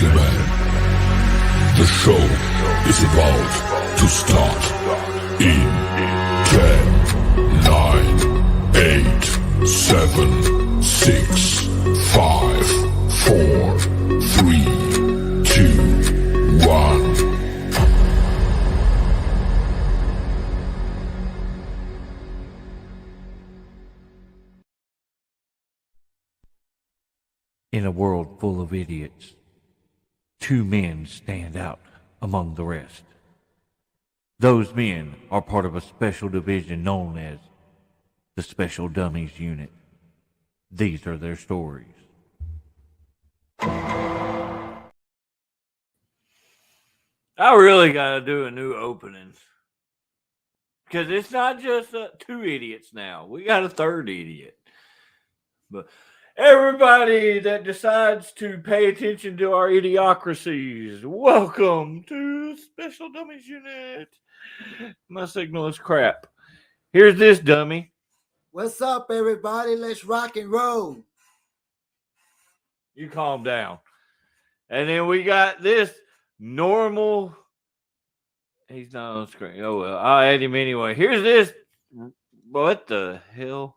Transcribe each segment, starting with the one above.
gentlemen, the show is about to start in 10, 9, 8, 7, 6, 5, 4, 3, 2, 1. In a world full of idiots, two men stand out among the rest. Those men are part of a special division known as the Special Dummies Unit. These are their stories. I really gotta do a new opening. Because it's not just two idiots now. We got a third idiot. But everybody that decides to pay attention to our idiocracies, welcome to Special Dummies Unit. My signal is crap. Here's this dummy. What's up, everybody? Let's rock and roll. You calm down. And then we got this normal. He's not on screen. Oh, well. I'll add him anyway. Here's this. What the hell?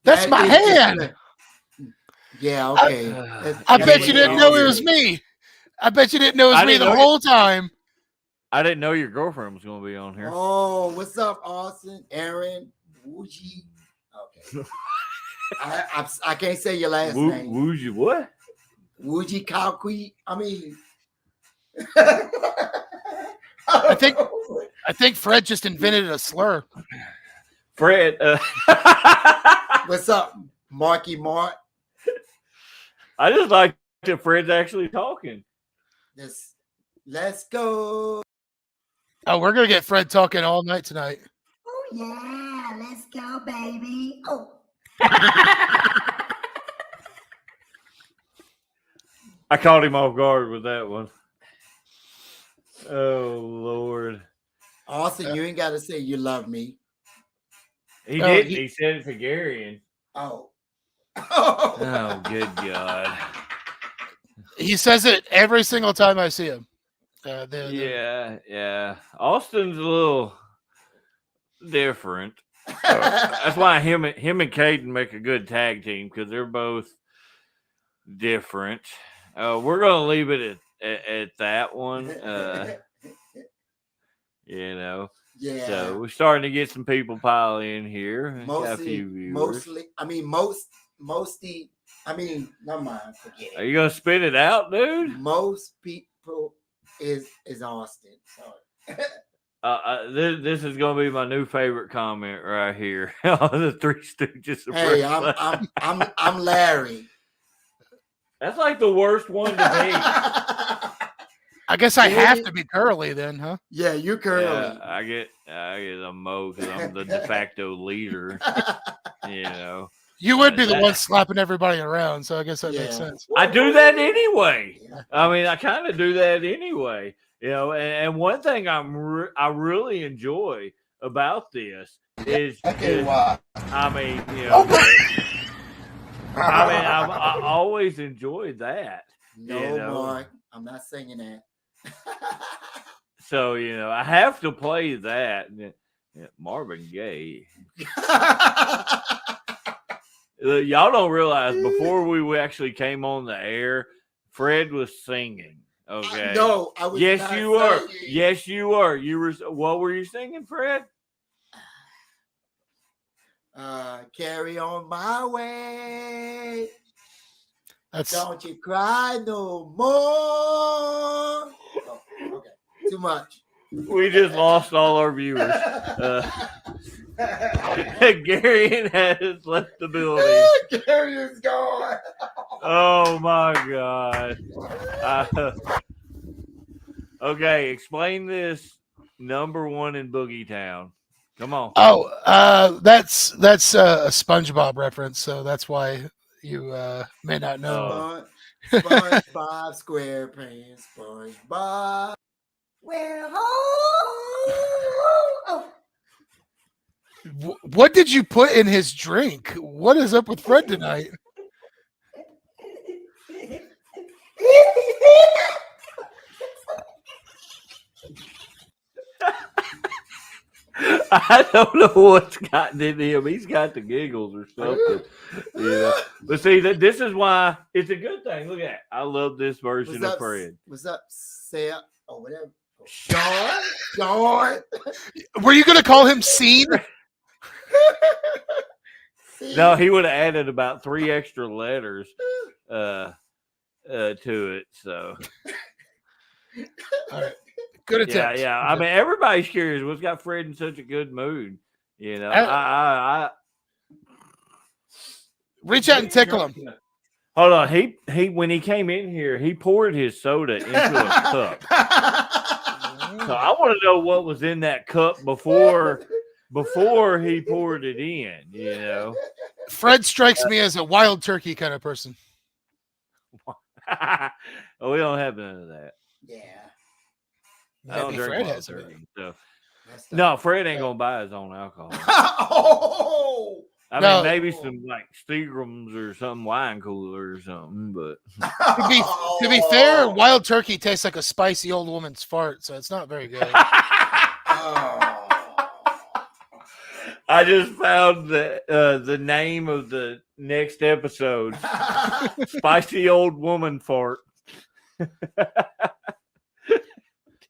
That's my hand. Yeah, okay. I bet you didn't know it was me. I bet you didn't know it was me the whole time. I didn't know your girlfriend was going to be on here. Oh, what's up, Austin, Aaron, Wooji? Okay. I can't say your last name. Wooji what? Wooji Kalkui. I mean, I think Fred just invented a slur. Fred. What's up, Marky Mark? I just like that Fred's actually talking. Let's go. Oh, we're gonna get Fred talking all night tonight. Oh yeah, let's go, baby. Oh. I caught him off guard with that one. Oh Lord. Austin, you ain't gotta say you love me. He did. He said it to Gary. Oh. Oh, good God. He says it every single time I see him. Yeah. Austin's a little different. That's why him and Caden make a good tag team, because they're both different. We're gonna leave it at that one. Yeah. So we're starting to get some people pile in here. Got a few viewers. Mostly, never mind. Forget it. Are you gonna spit it out, dude? Most people is Austin. Sorry. This is gonna be my new favorite comment right here. The Three Stooges. Hey, I'm Larry. That's like the worst one to be. I guess I have to be Curly then, huh? Yeah, you're Curly. Yeah, I get a mo because I'm the de facto leader. You would be the one slapping everybody around, so I guess that makes sense. I do that anyway. I kind of do that anyway. And one thing I really enjoy about this is, I always enjoyed that. Mark, I'm not singing that. So I have to play that. Marvin Gaye. Y'all don't realize, before we actually came on the air, Fred was singing. Okay. No, I was. Yes, you were. Yes, you were. You were. What were you singing, Fred? Carry on my way. That's... Don't you cry no more. Oh, okay. Too much. We just lost all our viewers. Gary has left the building. Gary is gone. Oh my God. Okay, explain this number one in Boogie Town. Come on. Oh, that's a SpongeBob reference, so that's why you may not know. SpongeBob SquarePants, SpongeBob. We're home. Oh. What did you put in his drink? What is up with Fred tonight? I don't know what's gotten into him. He's got the giggles or something. But see, this is why it's a good thing. Look at that. I love this version of Fred. What's up, Sam? Or whatever. Sean? Sean? Were you going to call him Scene? No, he would have added about 3 extra letters to it. So, All right. Good attempt. Yeah. I mean, everybody's curious what's got Fred in such a good mood. I reach out and tickle him. Hold on. He when he came in here, he poured his soda into a cup. So I want to know what was in that cup before he poured it in. Fred strikes me as a wild turkey kind of person. Oh, we don't have none of that. Yeah. I don't drink Fred wild has turkey. it. So. No, Fred ain't gonna buy his own alcohol. Oh! I mean, maybe some like Seagrams or some wine cooler or something, but To be fair, wild turkey tastes like a spicy old woman's fart, so it's not very good. I just found the name of the next episode: "Spicy Old Woman Fart."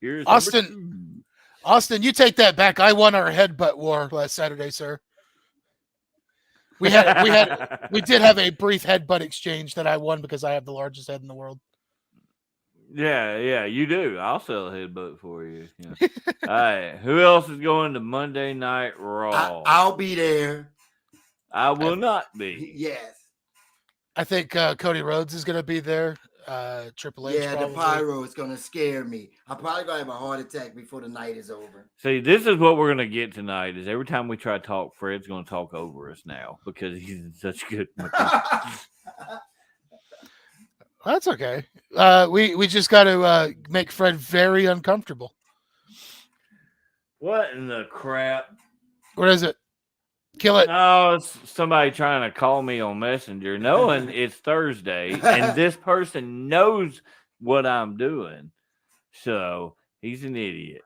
Here's Austin, you take that back. I won our headbutt war last Saturday, sir. We did have a brief headbutt exchange that I won because I have the largest head in the world. Yeah, you do. I'll sell a headbutt for you. Yeah. All right, who else is going to Monday Night Raw? I'll be there. I will not be. Yes. I think Cody Rhodes is going to be there. Triple H. Yeah, probably. the pyro is going to scare me. I'm probably going to have a heart attack before the night is over. See, this is what we're going to get tonight. Is every time we try to talk, Fred's going to talk over us now because he's in such good. That's okay. We just got to make Fred very uncomfortable. What in the crap? What is it? Kill it. No, it's somebody trying to call me on Messenger, knowing it's Thursday, and this person knows what I'm doing. So he's an idiot.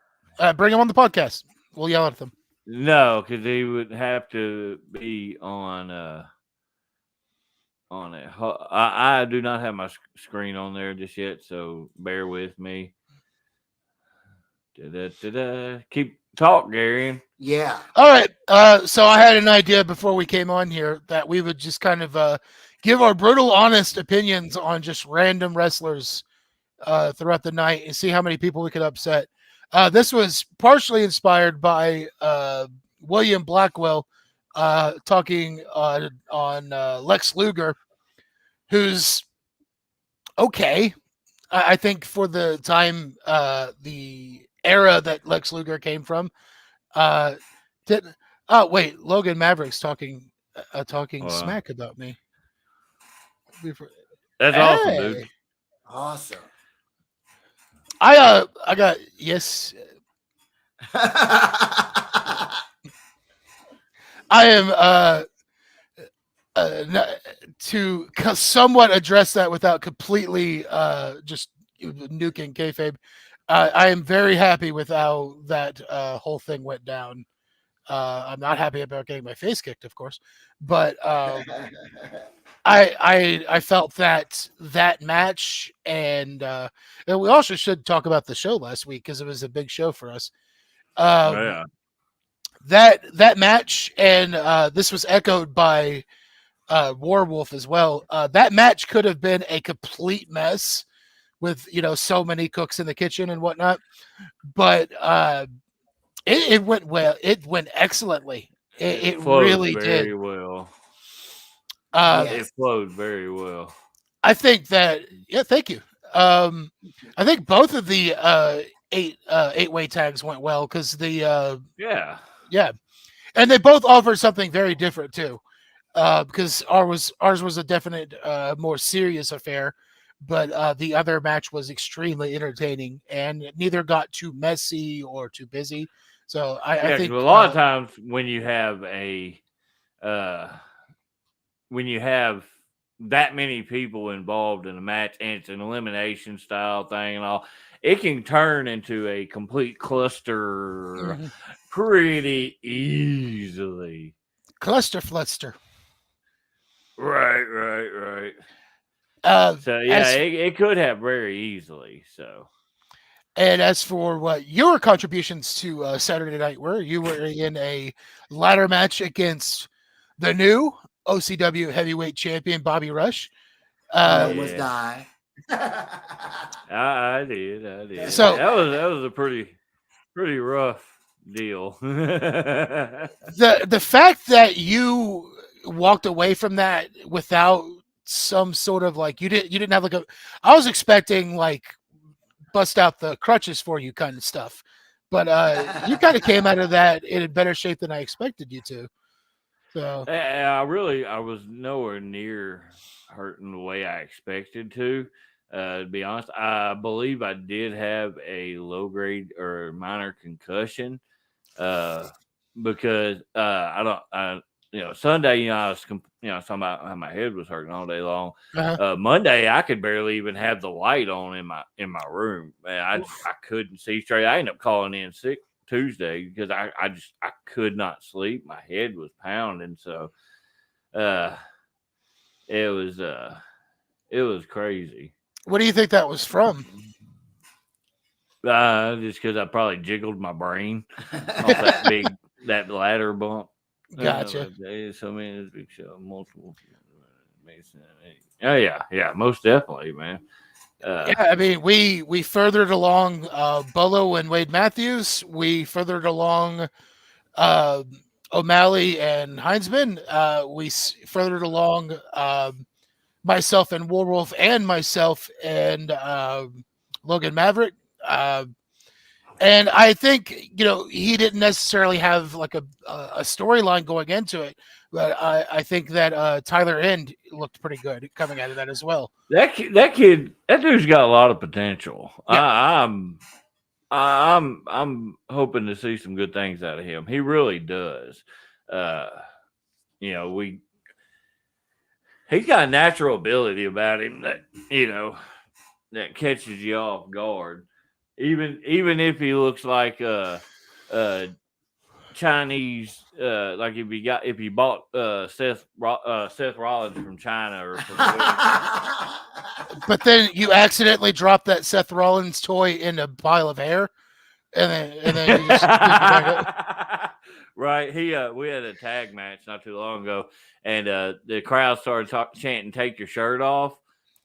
Bring him on the podcast. We'll yell at them. No, because he would have to be on it. I do not have my screen on there just yet, so bear with me. Keep talk, Gary. Yeah. All right. So I had an idea before we came on here that we would just kind of give our brutal, honest opinions on just random wrestlers throughout the night and see how many people we could upset. This was partially inspired by William Blackwell talking on Lex Luger, who's okay. I think for the time, the era that Lex Luger came from, Logan Maverick's talking smack about me. That's awesome, dude. Awesome. I got yes. I am to somewhat address that without completely just nuking kayfabe. I am very happy with how that whole thing went down. I'm not happy about getting my face kicked, of course, but I felt that match, and we also should talk about the show last week because it was a big show for us. Yeah. That match, and this was echoed by Warwolf as well. That match could have been a complete mess with so many cooks in the kitchen and whatnot, but it went well. It went excellently. It really did very well. Yes. It flowed very well. I think that. Yeah, thank you. I think both of the eight-way tags went well because the yeah, and they both offered something very different too. Because ours was a definite more serious affair, but the other match was extremely entertaining, and neither got too messy or too busy. So I think a lot of times when you have that many people involved in a match and it's an elimination style thing and all, it can turn into a complete cluster pretty easily. Cluster fluster. Right. Uh, So yeah, as, it could have very easily. So and as for what your contributions to Saturday night were, you were in a ladder match against the new OCW heavyweight champion Bobby Rush. Almost yeah. died. I did. So- that was a pretty rough deal. The fact that you walked away from that without some sort of like you didn't have like a, I was expecting like bust out the crutches for you kind of stuff, but you kind of came out of that in better shape than I expected you to. So I was nowhere near hurting the way I expected to. To be honest, I believe I did have a low grade or minor concussion. Because Sunday, I was talking about how my head was hurting all day long. Monday, I could barely even have the light on in my room. Man, I couldn't see straight. I ended up calling in sick Tuesday because I could not sleep. My head was pounding. So, it was crazy. what do you think that was from? Just because I probably jiggled my brain off that ladder bump. Gotcha. So many big show, multiple. Oh yeah, most definitely, man. Yeah, I mean, we furthered along Bolo and Wade Matthews. We furthered along O'Malley and Heinzman. We furthered along myself and Warwolf and myself and Logan Maverick. And I think, he didn't necessarily have like a storyline going into it, but I think that Tyler End looked pretty good coming out of that as well. That dude's got a lot of potential. Yeah. I'm hoping to see some good things out of him. He really does. He's got a natural ability about him that that catches you off guard. Even if he looks like Chinese, like if you bought Seth Rollins from China or from but then you accidentally dropped that Seth Rollins toy in a pile of hair, and then you just right. We had a tag match not too long ago, and the crowd started chanting, "Take your shirt off."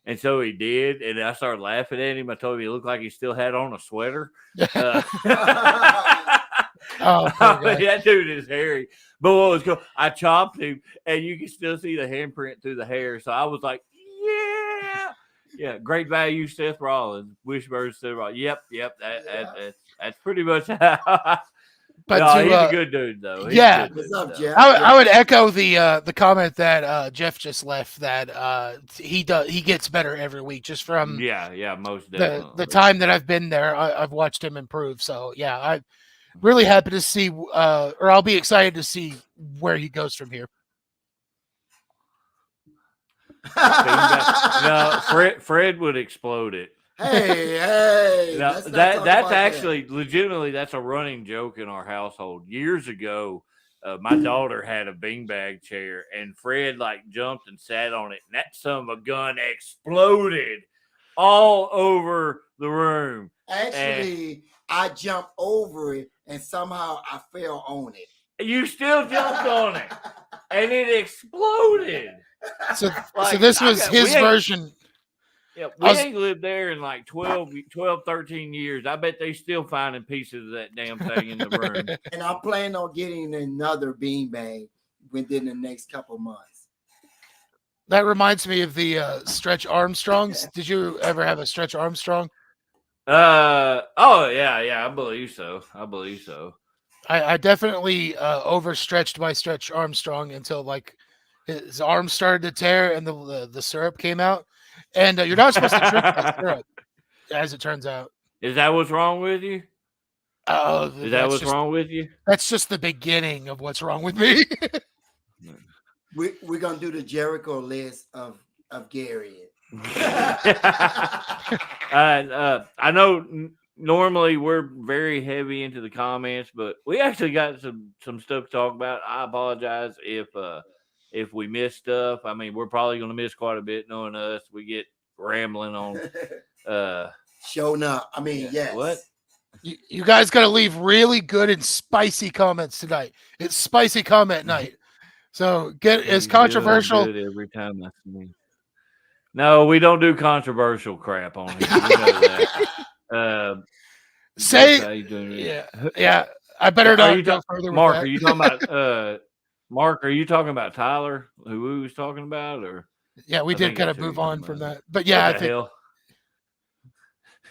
And so he did, and I started laughing at him. I told him he looked like he still had on a sweater. That dude is hairy. But what was cool, I chopped him, and you can still see the handprint through the hair. So I was like, yeah, great value, Seth Rollins. Wishbone Seth Rollins. Yep. That's pretty much how. But he's a good dude, though. What's up, Jeff? I would echo the comment that Jeff just left, that he gets better every week just from most definitely the time that I've been there. I've watched him improve. So yeah, I'm really happy to see, or I'll be excited to see where he goes from here. No, Fred would explode it. Hey, now, that's actually legitimately that's a running joke in our household. Years ago, my daughter had a beanbag chair, and Fred jumped and sat on it, and that son of a gun exploded all over the room. Actually, I jumped over it, and somehow I fell on it. You still jumped on it, and it exploded. So this was his version. Yeah, we ain't lived there in 12, 13 years. I bet they still finding pieces of that damn thing in the room. And I'm planning on getting another beanbag within the next couple months. That reminds me of the Stretch Armstrongs. Did you ever have a Stretch Armstrong? Yeah, I believe so. I definitely overstretched my Stretch Armstrong until his arm started to tear and the syrup came out. And you're not supposed to drink that syrup, as it turns out. Is that what's wrong with you? Is that what's wrong with you? That's just the beginning of what's wrong with me. We're gonna do the Jericho list of of Gary. I know normally we're very heavy into the comments, but we actually got some stuff to talk about. I apologize if we missed stuff. I mean, we're probably going to miss quite a bit knowing us. We get rambling on. Showing up. I mean, yes. What? You guys got to leave really good and spicy comments tonight. It's spicy comment night. So it's controversial. Good every time I see me. No, we don't do controversial crap on here. You know that. Yeah. I better not go further. Mark, with that. are you talking about Mark? Are you talking about Tyler, who we was talking about, or? Yeah, we did kind of move on from that, but yeah, I think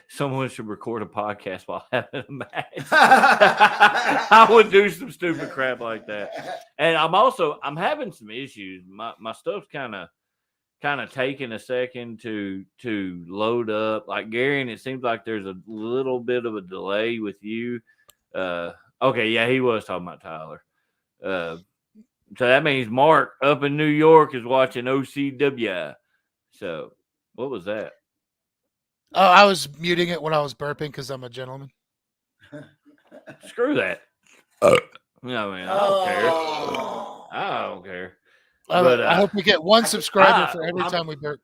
someone should record a podcast while having a match. I would do some stupid crap like that, and I'm having some issues. My stuff's kind of taking a second to load up. Like Gary, and it seems like there's a little bit of a delay with you. Okay, yeah, he was talking about Tyler. So that means Mark up in New York is watching OCW. So what was that? Oh, I was muting it when I was burping because I'm a gentleman. Screw that. No, man, I don't care. I don't care. But I hope we get one subscriber for every time we burp.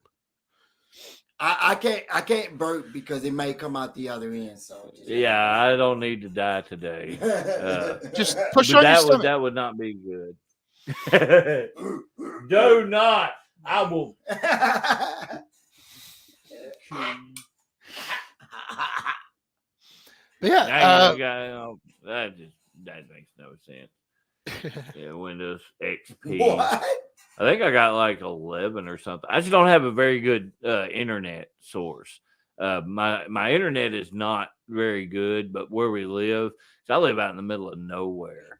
I can't burp because it may come out the other end. So yeah, I don't need to die today. Just push on your stomach. That would not be good. Do not. I will. But yeah, that makes no sense. Yeah, Windows XP. What? I think I got like 11 or something. I just don't have a very good internet source. My internet is not very good, but where we live, I live out in the middle of nowhere,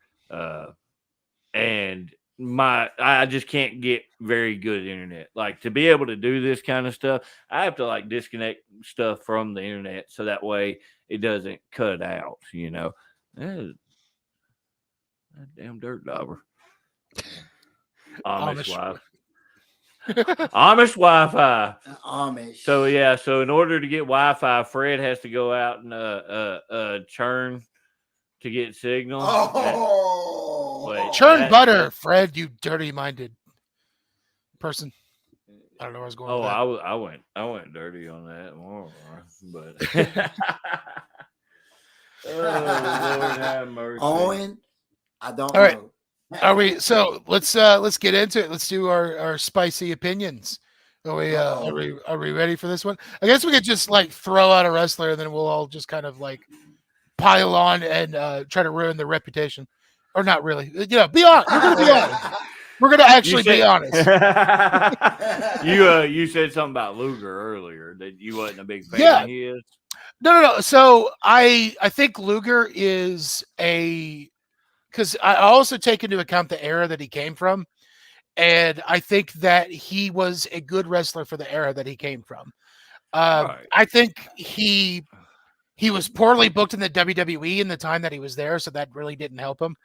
and I just can't get very good internet. Like to be able to do this kind of stuff, I have to like disconnect stuff from the internet so that way it doesn't cut out. You know, that damn dirt dauber. Amish Wi-Fi. Amish Wi-Fi. Amish. So yeah, so in order to get Wi-Fi, Fred has to go out and churn to get signal. Churn butter, Fred, you dirty-minded person. I don't know where I was going. I went dirty on that more, but oh Lord have mercy. Owen, I don't All right. know. Are we? So let's get into it. Let's do our spicy opinions. Are we ready for this one? I guess we could just like throw out a wrestler and then we'll all just kind of like pile on and try to ruin their reputation, or not really. You know, be honest. We're gonna be honest. We're gonna actually be honest. You said something about Luger earlier that you wasn't a big fan of his. No. So I think Luger is because I also take into account the era that he came from. And I think that he was a good wrestler for the era that he came from. Right. I think he was poorly booked in the WWE in the time that he was there, so that really didn't help him.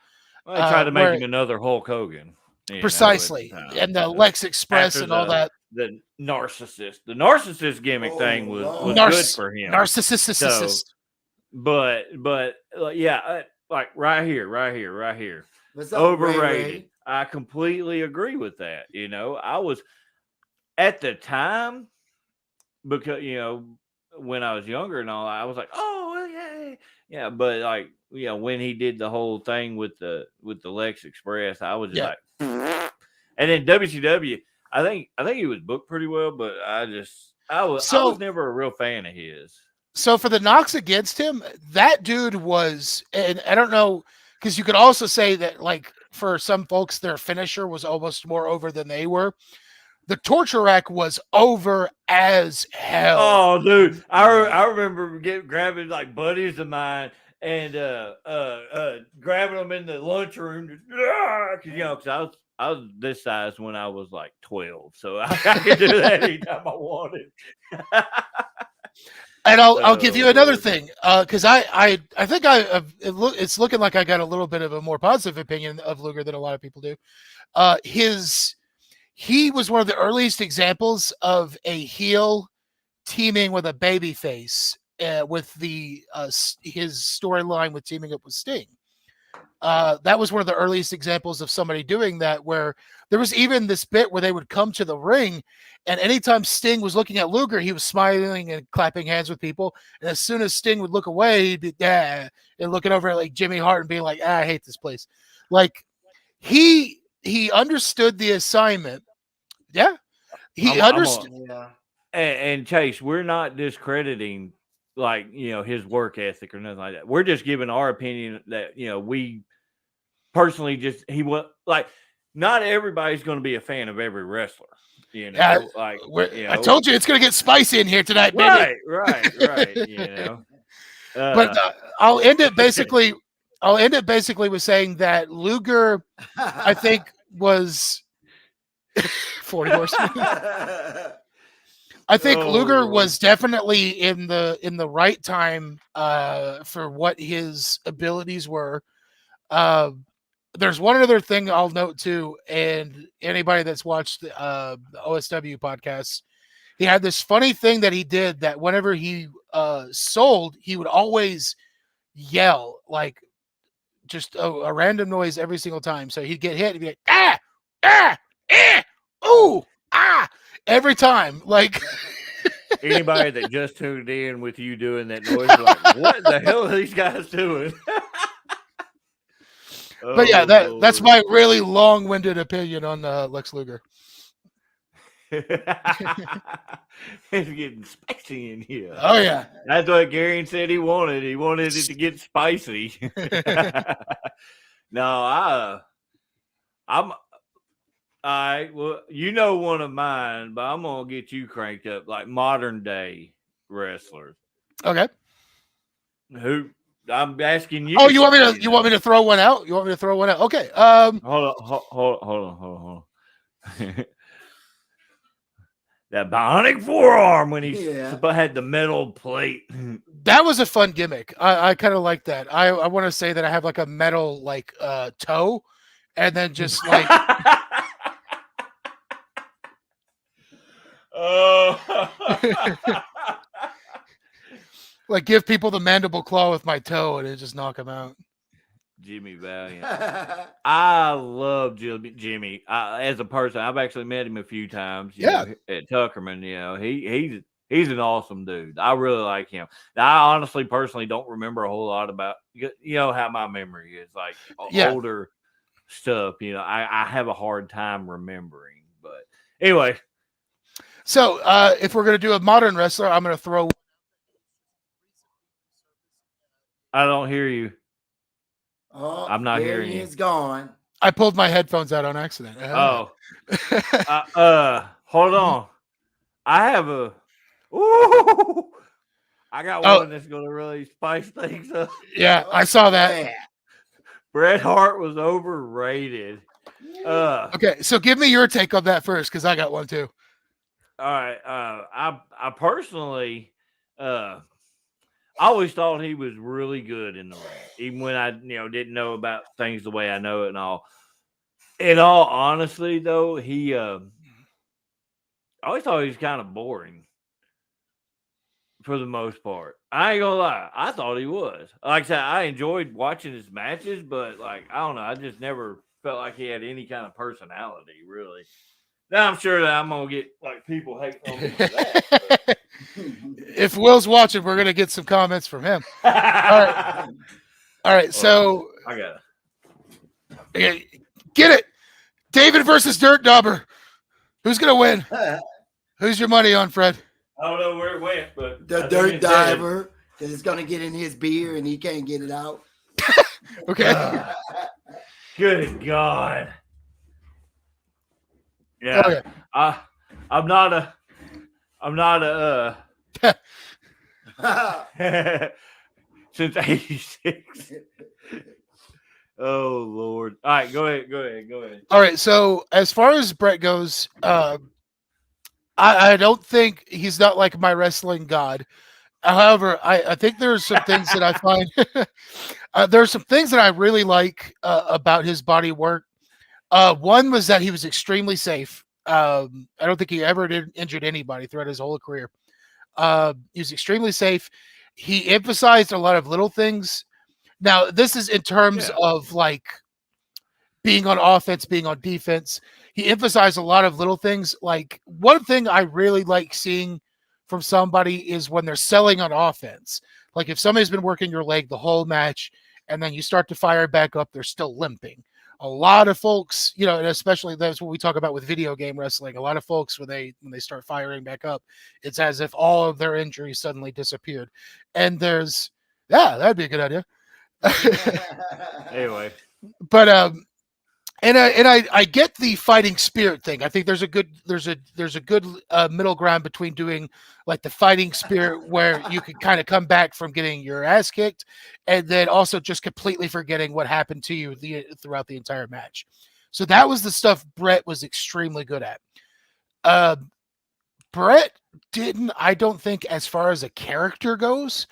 Well, they tried to make him another Hulk Hogan. Precisely. And the Lex Express and all that. The narcissist gimmick thing was good for him. Narcissist. So, but yeah, like right here. Overrated. I completely agree with that. You know, I was at the time because, you know, when I was younger and all, I was like, oh yeah. But like, you know, when he did the whole thing with the Lex Express, I was just like, and then WCW, I think he was booked pretty well, but I was never a real fan of his. So for the knocks against him, that dude was, and I don't know, because you could also say that like for some folks, their finisher was almost more over than they were. The torture rack was over as hell. Oh, dude, I remember grabbing like buddies of mine and grabbing them in the lunchroom, because I was this size when I was like 12, so I could do that anytime I wanted. And I'll give you another thing, because I think it's looking like I got a little bit of a more positive opinion of Luger than a lot of people do. he was one of the earliest examples of a heel teaming with a baby face with his storyline with teaming up with Sting. That was one of the earliest examples of somebody doing that, where there was even this bit where they would come to the ring, and anytime Sting was looking at Luger, he was smiling and clapping hands with people. And as soon as Sting would look away, he'd be and looking over at like Jimmy Hart and being like, I hate this place. Like he understood the assignment. Yeah. He understood. Yeah. And Chase, we're not discrediting like his work ethic or nothing like that. We're just giving our opinion that we personally he was like, not everybody's going to be a fan of every wrestler. I told you it's going to get spicy in here tonight, baby. Right. But I'll end it basically with saying that Luger, I think, was 40 horsemen. I think Luger was definitely in the right time for what his abilities were. There's one other thing I'll note too, and anybody that's watched the OSW podcast, he had this funny thing that he did that whenever he sold, he would always yell like just a random noise every single time. So he'd get hit and be like, ah, ah, eh, ooh, ah, every time. Like anybody that just tuned in with you doing that noise, like, what the hell are these guys doing? But yeah, that's my really long-winded opinion on Lex Luger. It's getting spicy in here. Oh yeah, that's what Gary said he wanted. He wanted it to get spicy. No, I'm. All right. Well, one of mine, but I'm gonna get you cranked up like modern day wrestlers. Okay. Who? I'm asking you. Oh, you want me to throw one out? You want me to throw one out? Okay. Hold on. That bionic forearm when he had the metal plate. That was a fun gimmick. I kind of like that. I want to say that I have like a metal like toe, and then just like like give people the mandible claw with my toe and then just knock them out. Jimmy Valiant. I love Jimmy as a person. I've actually met him a few times. At Tuckerman. He's an awesome dude. I really like him. Now, I honestly, personally, don't remember a whole lot about how my memory is like older stuff. I have a hard time remembering. But anyway, so if we're gonna do a modern wrestler, I'm gonna throw. I don't hear you. Oh, I'm not hearing you. It's gone. I pulled my headphones out on accident. Oh. Hold on. I have a. Ooh. I got one that's going to really spice things up. Yeah, I saw that. Bret Hart was overrated. Okay, so give me your take on that first, because I got one too. All right. I personally. I always thought he was really good in the ring, even when I, didn't know about things the way I know it and all. In all honesty, though, I always thought he was kind of boring for the most part. I ain't gonna lie, I thought he was. Like I said, I enjoyed watching his matches, but like I don't know, I just never felt like he had any kind of personality, really. Now I'm sure that I'm gonna get like people hating on me for that. But. If Will's watching, we're gonna get some comments from him. All right. So I got it. Get it, David versus Dirt Dauber. Who's gonna win? Who's your money on, Fred? I don't know where it went, but the Dirt Diver that is gonna get in his beer and he can't get it out. Okay. Good God. Yeah. Okay. I'm not a since 86. Oh Lord. All right, go ahead. All right, so as far as Bret goes, I don't think he's not like my wrestling god. However, I think there's some things that I find there's some things that I really like about his body work. One was that he was extremely safe. I don't think he ever injured anybody throughout his whole career. He was extremely safe. He emphasized a lot of little things. Now, this is in terms of like being on offense, being on defense. He emphasized a lot of little things. Like one thing I really like seeing from somebody is when they're selling on offense. Like if somebody's been working your leg the whole match and then you start to fire back up, they're still limping. A lot of folks, you know, and especially that's what we talk about with video game wrestling. A lot of folks when they start firing back up, it's as if all of their injuries suddenly disappeared. And that'd be a good idea. Anyway, but I get the fighting spirit thing. I think there's a good middle ground between doing like the fighting spirit where you could kind of come back from getting your ass kicked, and then also just completely forgetting what happened to you throughout the entire match. So that was the stuff Brett was extremely good at. Brett didn't, I don't think, as far as a character goes,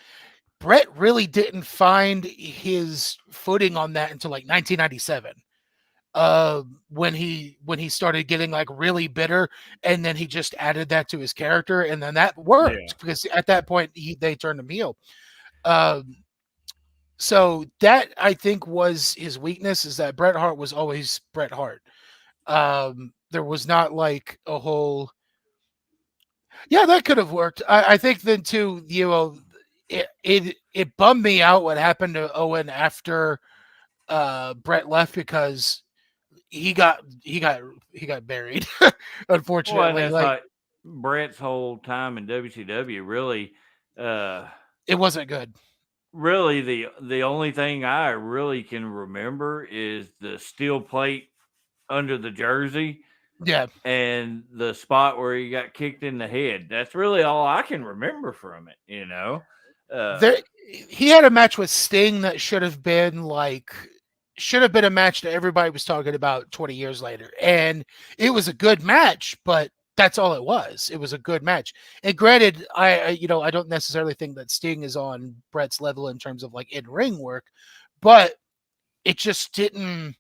Brett really didn't find his footing on that until like 1997. When he started getting like really bitter, and then he just added that to his character, and then that worked because at that point they turned him heel. So that I think was his weakness, is that Bret Hart was always Bret Hart. There was not like a whole that could have worked. I think then too, you know, it bummed me out what happened to Owen after Bret left, because he got buried. Unfortunately, well, like Brett's whole time in WCW really, it wasn't good. Really, the only thing I really can remember is the steel plate under the jersey. Yeah, and the spot where he got kicked in the head. That's really all I can remember from it. You know, he had a match with Sting that should have been a match that everybody was talking about 20 years later. And it was a good match, but that's all it was. It was a good match. And granted, I don't necessarily think that Sting is on Brett's level in terms of like in-ring work, but it just didn't.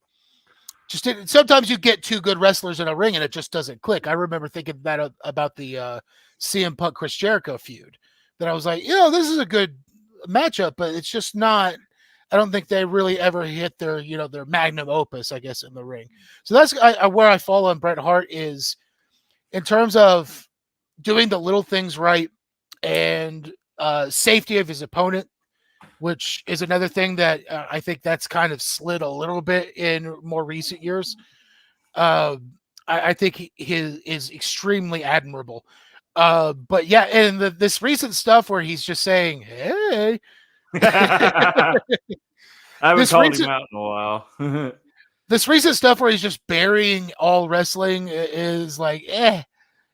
Sometimes you get two good wrestlers in a ring and it just doesn't click. I remember thinking that about the CM Punk Chris Jericho feud. That I was like, this is a good matchup, but it's just not. I don't think they really ever hit their magnum opus, I guess, in the ring. So that's where I fall on Bret Hart, is in terms of doing the little things right and safety of his opponent, which is another thing that I think that's kind of slid a little bit in more recent years. I think he is extremely admirable. But yeah, and this recent stuff where he's just saying, "Hey." I haven't called him out in a while. This recent stuff where he's just burying all wrestling is like,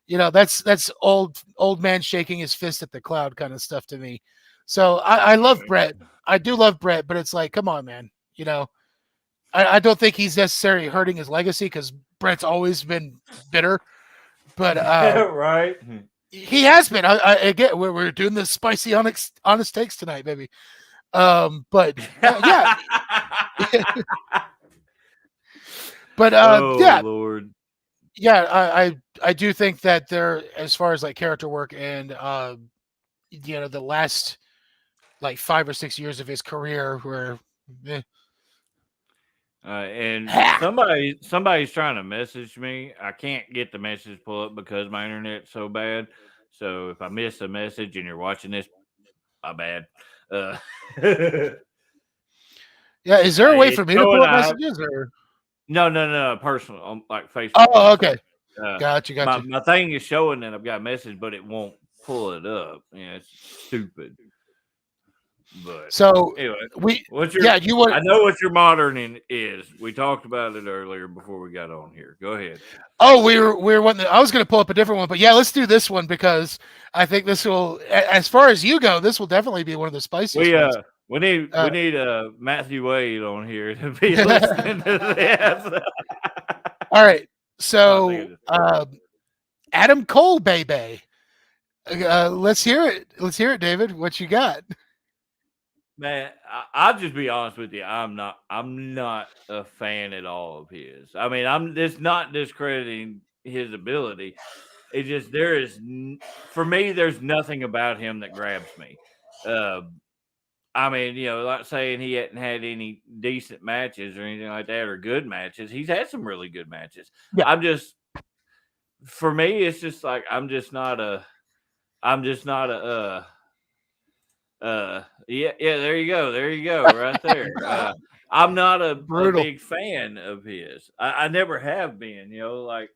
that's old man shaking his fist at the cloud kind of stuff to me. So I love Bret. I do love Bret, but it's like, come on, man. I don't think he's necessarily hurting his legacy, because Bret's always been bitter. But right, he has been. Again, we're doing this spicy honest takes tonight, baby. But yeah. But yeah, Lord. Yeah, I do think that there, as far as like character work and the last like 5 or 6 years of his career were and somebody's trying to message me. I can't get the message pull up because my internet's so bad. So if I miss a message and you're watching this, my bad. Yeah, is there a way for me to pull up messages? Or no, personal on like Facebook. Oh, okay. Gotcha. My thing is showing that I've got a message, but it won't pull it up. Yeah, it's stupid. But so anyway, I know what your modern is. We talked about it earlier before we got on here. Go ahead. Oh, we were wanting I was going to pull up a different one, but yeah, let's do this one, because I think this will, as far as you go, this will definitely be one of the spiciest ones. We need Matthew Wade on here to be listening to this. All right, so Adam Cole, baby. Let's hear it, David. What you got? Man, I'll just be honest with you. I'm not a fan at all of his. I mean, it's not discrediting his ability. It just for me, there's nothing about him that grabs me. I mean, like saying he hadn't had any decent matches or anything like that, or good matches. He's had some really good matches. Yeah. For me, it's just like I'm just not a yeah, there you go right there. I'm not a big fan of his. I never have been, like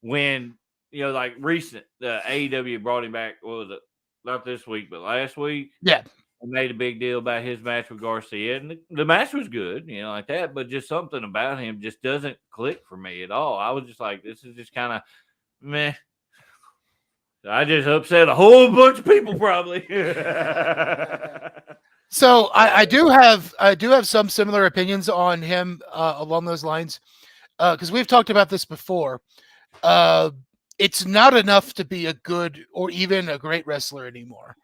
when like recent AEW brought him back. What was it? Not this week, but last week. Yeah, I made a big deal about his match with Garcia, and the match was good, like that. But just something about him just doesn't click for me at all. I was just like, this is just kind of meh. I just upset a whole bunch of people, probably. So I do have some similar opinions on him along those lines, because we've talked about this before. It's not enough to be a good or even a great wrestler anymore,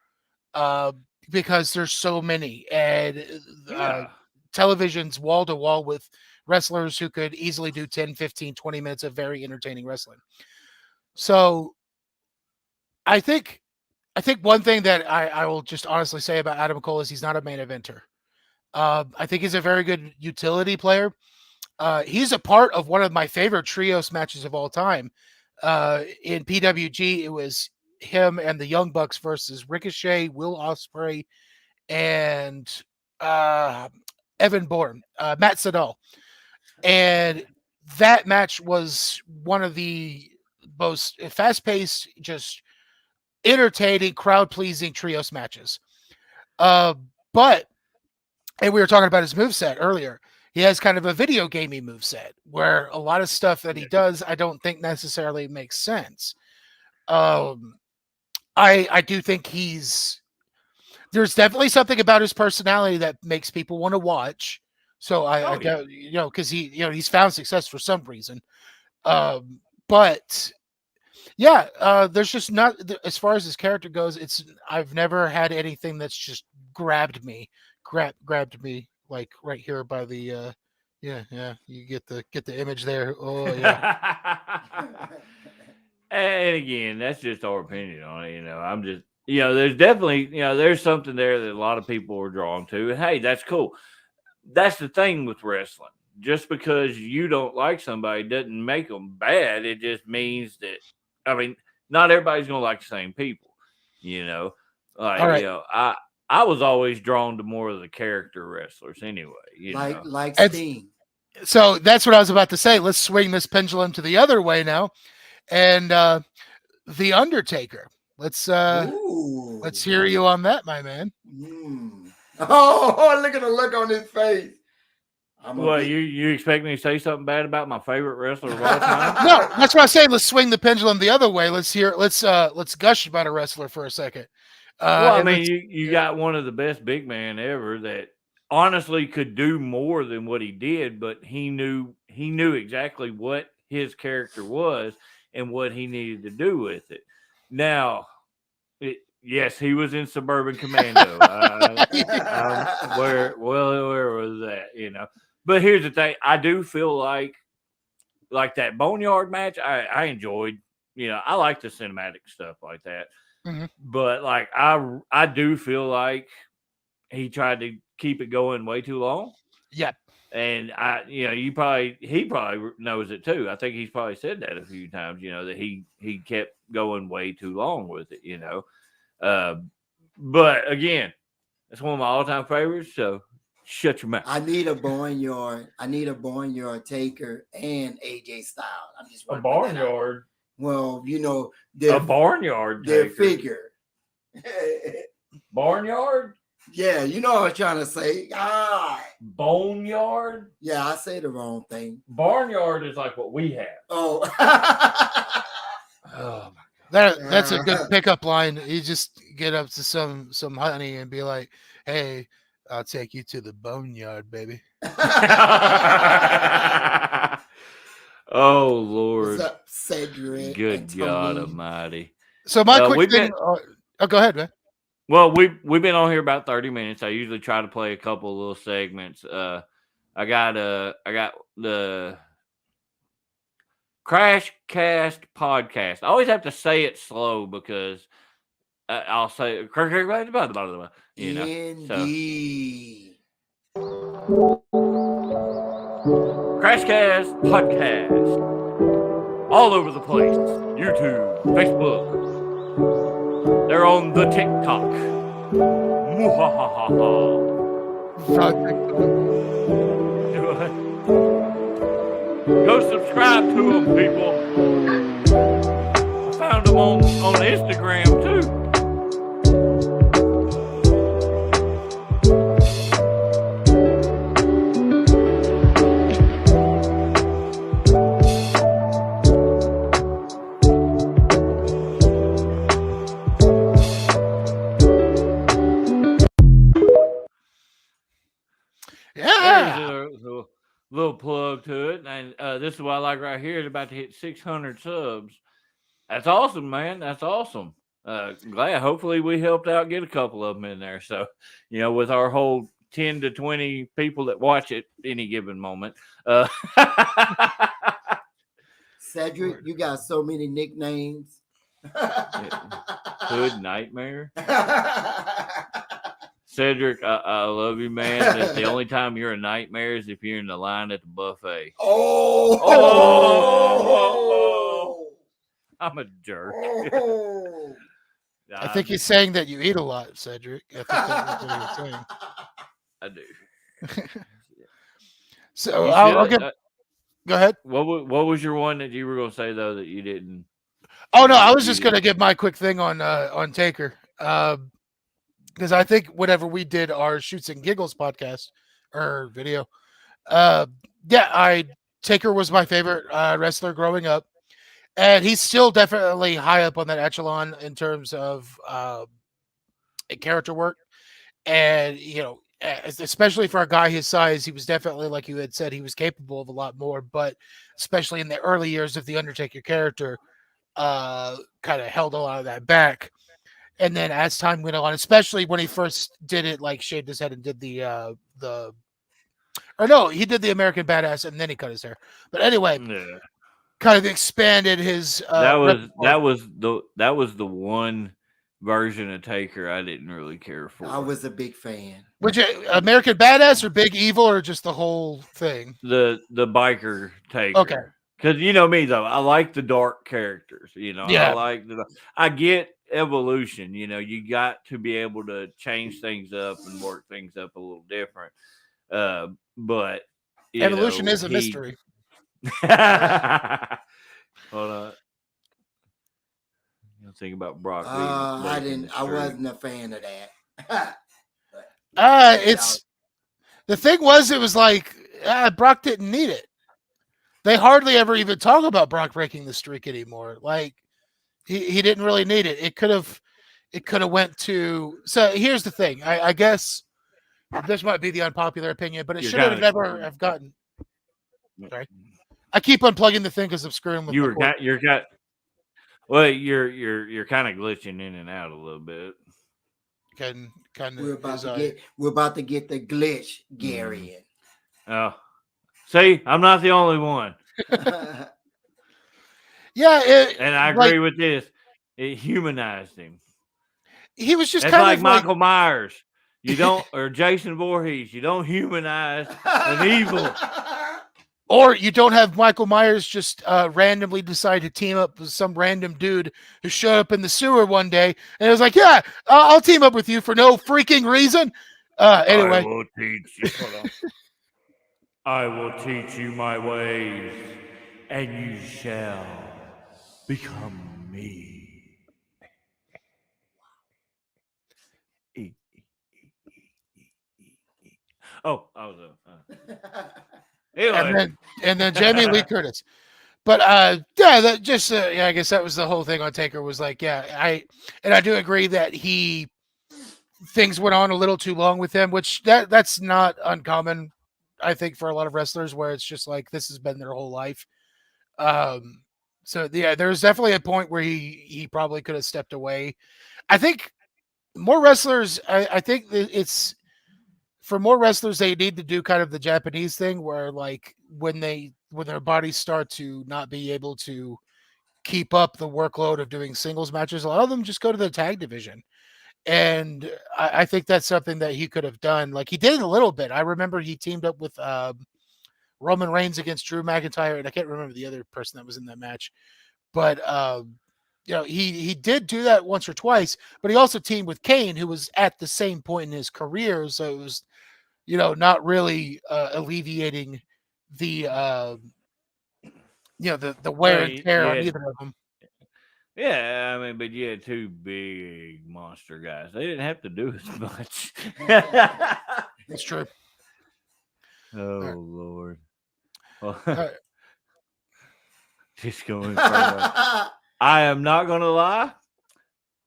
because there's so many, and television's wall to wall with wrestlers who could easily do 10, 15, 20 minutes of very entertaining wrestling. So I think one thing that I will just honestly say about Adam Cole is he's not a main eventer. I think he's a very good utility player. He's a part of one of my favorite trios matches of all time. In PWG, it was him and the Young Bucks versus Ricochet, Will Ospreay, and Evan Bourne, Matt Sydal. And that match was one of the most fast-paced, just entertaining, crowd-pleasing trios matches. But, and we were talking about his moveset earlier, he has kind of a video gamey moveset where a lot of stuff that he does, I don't think necessarily makes sense. I do think there's definitely something about his personality that makes people want to watch. So because he's found success for some reason. But yeah, there's just not, as far as his character goes, I've never had anything that's just grabbed me like right here by the yeah, you get the image there. Oh yeah. And again, that's just our opinion on it. I'm just, there's definitely, there's something there that a lot of people are drawn to. And hey, that's cool. That's the thing with wrestling. Just because you don't like somebody doesn't make them bad. It just means that, I mean, not everybody's going to like the same people, Like, right. I was always drawn to more of the character wrestlers anyway. Like Sting. So that's what I was about to say. Let's swing this pendulum to the other way now. And The Undertaker. Let's hear you on that, my man. Oh, look at the look on his face. You expect me to say something bad about my favorite wrestler of all time? No, that's what I'm saying. Let's swing the pendulum the other way. Let's gush about a wrestler for a second. I mean, you got one of the best big man ever that honestly could do more than what he did, but he knew exactly what his character was and what he needed to do with it. Now, yes, he was in Suburban Commando. Where was that? But here's the thing: I do feel like that Boneyard match. I enjoyed. I like the cinematic stuff like that. Mm-hmm. But like I do feel like he tried to keep it going way too long. Yeah. And he probably knows it too. I think he's probably said that a few times, that he kept going way too long with it, but again, it's one of my all-time favorites, so shut your mouth. I need a Barnyard Taker and AJ Styles. I'm just a Barnyard. Well, a Barnyard their Taker. figure. Barnyard? Yeah, what I was trying to say. Boneyard? Yeah, I say the wrong thing. Barnyard is like what we have. Oh. Oh, that's a good pickup line. You just get up to some honey and be like, "Hey, I'll take you to the boneyard, baby." Oh Lord! What's up, Cedric? Good God Almighty! So my quick thing. Go ahead, man. Well, we've been on here about 30 minutes. I usually try to play a couple of little segments. I got the Crash Cast Podcast. I always have to say it slow because I'll say you know. Indeed. Crash Cast Podcast. All over the place. YouTube, Facebook. They're on the TikTok. Muhahaha. Go subscribe to them, people. I found them on Instagram too. Yeah. There's a little plug to it. And this is what I like right here. It's about to hit 600 subs. That's awesome, man. That's awesome. Glad. Hopefully we helped out get a couple of them in there. So, with our whole 10 to 20 people that watch it any given moment. Cedric, you got so many nicknames. Hood Nightmare. Cedric, I love you, man. The only time you're a nightmare is if you're in the line at the buffet. Oh! I'm a jerk. I think he's saying that you eat a lot, Cedric. I think that's what you're saying. I do. So I'll get. Go ahead. What was your one that you were going to say though that you didn't? Oh no, I was just going to give my quick thing on Taker. Because I think whenever we did our Shoots and Giggles podcast or video, Taker was my favorite wrestler growing up, and he's still definitely high up on that echelon in terms of character work, and especially for a guy his size, he was definitely, like you had said, he was capable of a lot more. But especially in the early years of the Undertaker character, kind of held a lot of that back. And then as time went on, especially when he first did it, like shaved his head and did he did the American Badass and then he cut his hair. But anyway, kind of expanded his. That was the one version of Taker I didn't really care for. I was a big fan. Which American Badass or Big Evil or just the whole thing? The biker Taker. Okay. Because you know me though, I like the dark characters. Yeah. I get evolution. You got to be able to change things up and work things up a little different. But evolution is a mystery. Hold on. Think about Brock. I wasn't a fan of that. It's the thing was, it was like Brock didn't need it. They hardly ever even talk about Brock breaking the streak anymore. Like he didn't really need it. It could have went to. So here's the thing. I guess this might be the unpopular opinion, but it should have never have gotten. Sorry, I keep unplugging the thing because I'm screwing with. You're kind of glitching in and out a little bit. Kind of. We're about to get the glitch, Gary. Oh. See, I'm not the only one. Yeah, and I agree with this. It humanized him. He was just kind of like Michael Myers. You don't, or Jason Voorhees. You don't humanize an evil. Or you don't have Michael Myers just randomly decide to team up with some random dude who showed up in the sewer one day and it was like, yeah, I'll team up with you for no freaking reason. Anyway. I will teach you. I will teach you my ways, and you shall become me. Oh, I was anyway. And then Jamie Lee Curtis. But I guess that was the whole thing on Taker was like, I do agree that things went on a little too long with him, which that's not uncommon. I think for a lot of wrestlers where it's just like this has been their whole life. So there's definitely a point where he probably could have stepped away. I think more wrestlers, I think it's for more wrestlers, they need to do kind of the Japanese thing where like when their bodies start to not be able to keep up the workload of doing singles matches, a lot of them just go to the tag division. And I think that's something that he could have done. Like he did it a little bit. I remember he teamed up with Roman Reigns against Drew McIntyre, and I can't remember the other person that was in that match. But you know, he did do that once or twice, but he also teamed with Kane, who was at the same point in his career. So it was, you know, not really alleviating the you know, the wear and tear on either of them. Yeah, I mean, but you had two big monster guys. They didn't have to do as much. That's true. Oh, Lord. Well, right. Disco Inferno. I am not going to lie.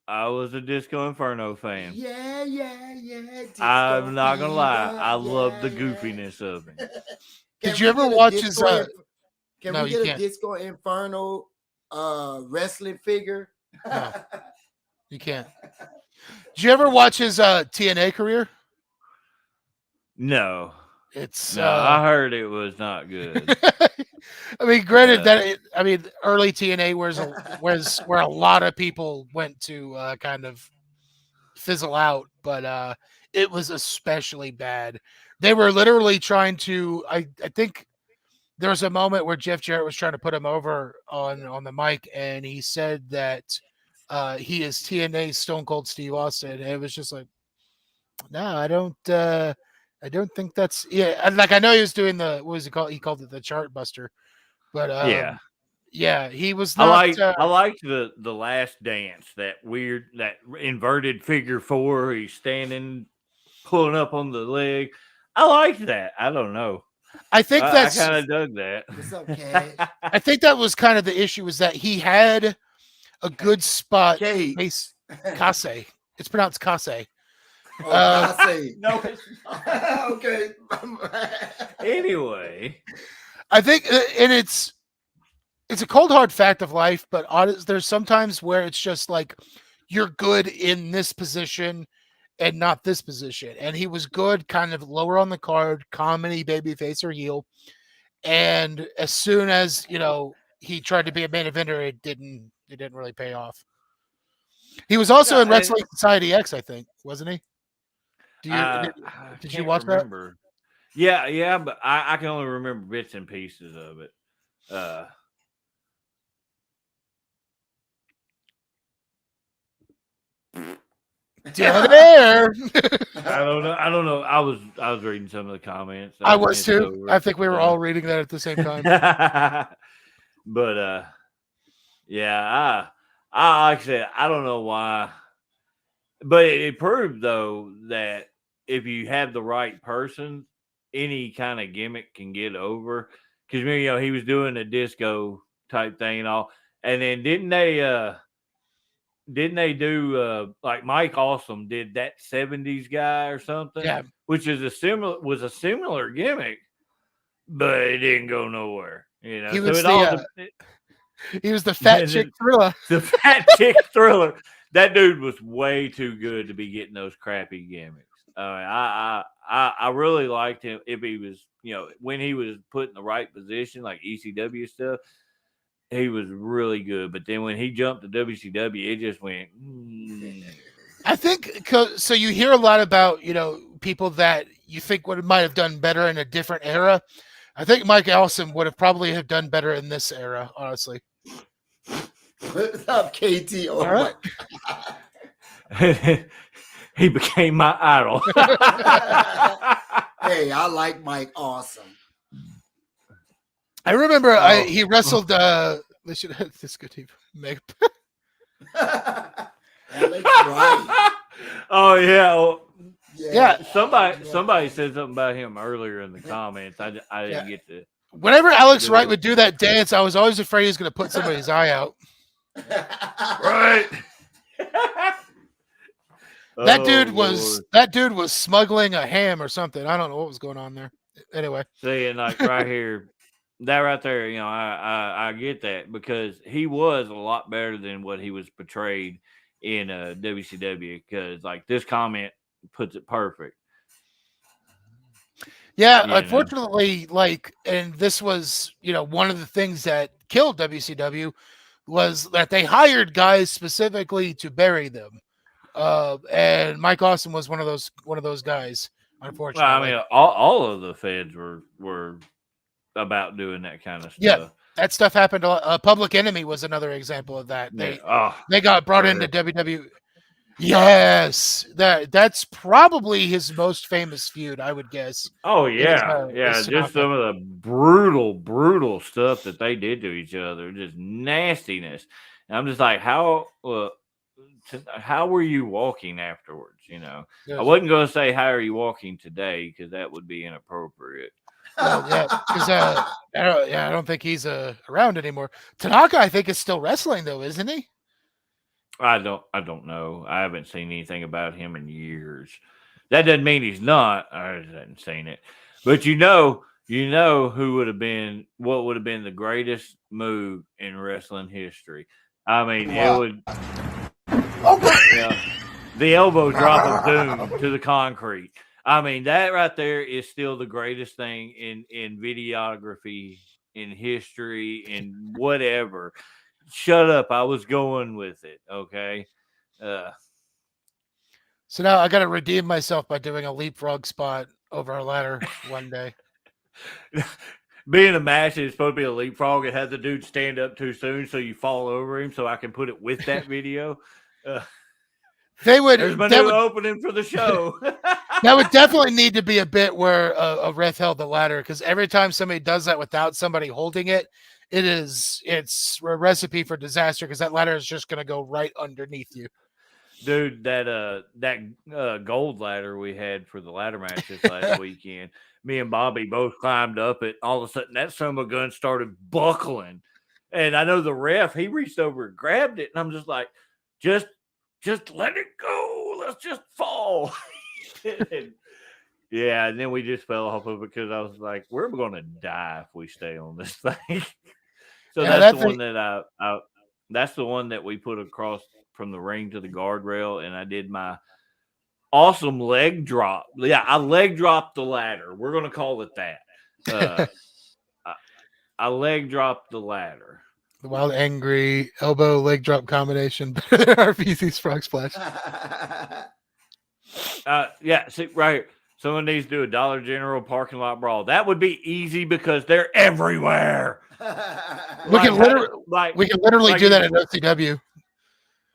I was a Disco Inferno fan. Yeah. Disco I'm not going to lie. Fever, I love the goofiness of it. Did you ever watch his Can no, we you get can't. a Disco Inferno wrestling figure? No. You can't. Did you ever watch his TNA career? No. It's No, I heard it was not good. I mean, granted early TNA was where a lot of people went to kind of fizzle out, but it was especially bad. They were literally trying to. I think there was a moment where Jeff Jarrett was trying to put him over on the mic, and he said that he is TNA's Stone Cold Steve Austin. And it was just like, no, I don't think that's and like I know he was doing what was he called? He called it the chart buster. But yeah, he was not I liked the last dance, that inverted figure 4. He's standing, pulling up on the leg. I liked that. I don't know. I think I kind of dug that. What's up, Cat? I think that was kind of the issue, is that he had a good spot. Kate. Kase. It's pronounced Kase. I say No, it's not. okay. Anyway, I think, and it's a cold hard fact of life, but there's sometimes where it's just like you're good in this position and not this position. And he was good kind of lower on the card, comedy, babyface or heel. And as soon as, you know, he tried to be a main eventer, it didn't really pay off. He was also in Wrestling Society X, I think, wasn't he? Did you watch that? Yeah, but I can only remember bits and pieces of it. Down there. I don't know. I was reading some of the comments. I was too. I think we were all reading that at the same time. But yeah, I like I said, I don't know why, but it proved though that if you have the right person, any kind of gimmick can get over. Because you know he was doing a disco type thing and all, and then didn't they do like Mike Awesome did that 70s guy or something? Yeah, which is a similar gimmick, but it didn't go nowhere. You know, he was the fat chick thriller. The fat chick thriller. That dude was way too good to be getting those crappy gimmicks. I really liked him if he was, you know, when he was put in the right position, like ECW stuff. He was really good, but then when he jumped to WCW, it just went. I think so. You hear a lot about, you know, people that you think might have done better in a different era. I think Mike Awesome would have probably have done better in this era, honestly. What's up, KT? Oh, all right. He became my idol. Hey, I like Mike Awesome. I remember he wrestled. They should have this good team. Alex Wright. Oh yeah. Well, yeah. Somebody said something about him earlier in the comments. I didn't get to. Whenever Alex Wright would do that dance, I was always afraid he was going to put somebody's eye out. Right. That dude was smuggling a ham or something. I don't know what was going on there. Anyway, seeing like right here, that right there, you know, I get that because he was a lot better than what he was portrayed in WCW. Because like this comment puts it perfect. Yeah, You know? unfortunately, and this was, one of the things that killed WCW was that they hired guys specifically to bury them. And Mike Austin was one of those guys, Well, unfortunately. I mean, all of the feds were about doing that kind of Yeah, stuff. that stuff happened. Public Enemy was another example of that. Yeah. They got brought into WWE. Yes, that's probably his most famous feud, I would guess. Oh is, yeah, is just Tanaka. some of the brutal stuff that they did to each other, just nastiness. And I'm just like, how were you walking afterwards? I Yes. wasn't going to say how are you walking today because that would be inappropriate. Well, yeah, because I don't think he's around anymore. Tanaka, I think, is still wrestling though, isn't he? I don't know. I haven't seen anything about him in years. That doesn't mean he's not. I just haven't seen it. But you know who would have been what would have been the greatest move in wrestling history. I mean, it would the elbow drop of doom to the concrete. I mean, that right there is still the greatest thing in videography, in history, in whatever. Shut up. I was going with it. Okay. So now I got to redeem myself by doing a leapfrog spot over a ladder one day. Being a match is supposed to be a leapfrog. It had the dude stand up too soon, so you fall over him. So I can put it with that video. There's my new opening for the show. That would definitely need to be a bit where a ref held the ladder, because every time somebody does that without somebody holding it, it's a recipe for disaster, because that ladder is just going to go right underneath you. Dude, that gold ladder we had for the ladder match this last weekend, me and Bobby both climbed up it. All of a sudden, that son of a gun started buckling. And I know the ref, he reached over and grabbed it. And I'm just like, just let it go. Let's just fall. And then we just fell off of it because I was like, we're going to die if we stay on this thing. So that's the one that that's the one that we put across from the ring to the guardrail, and I did my awesome leg drop. Yeah, I leg dropped the ladder. We're going to call it that. I leg dropped the ladder. The wild, angry elbow leg drop combination. RPC's frog splash. Yeah, see, right here. Someone needs to do a Dollar General parking lot brawl. That would be easy because they're everywhere. We can literally do that at OCW.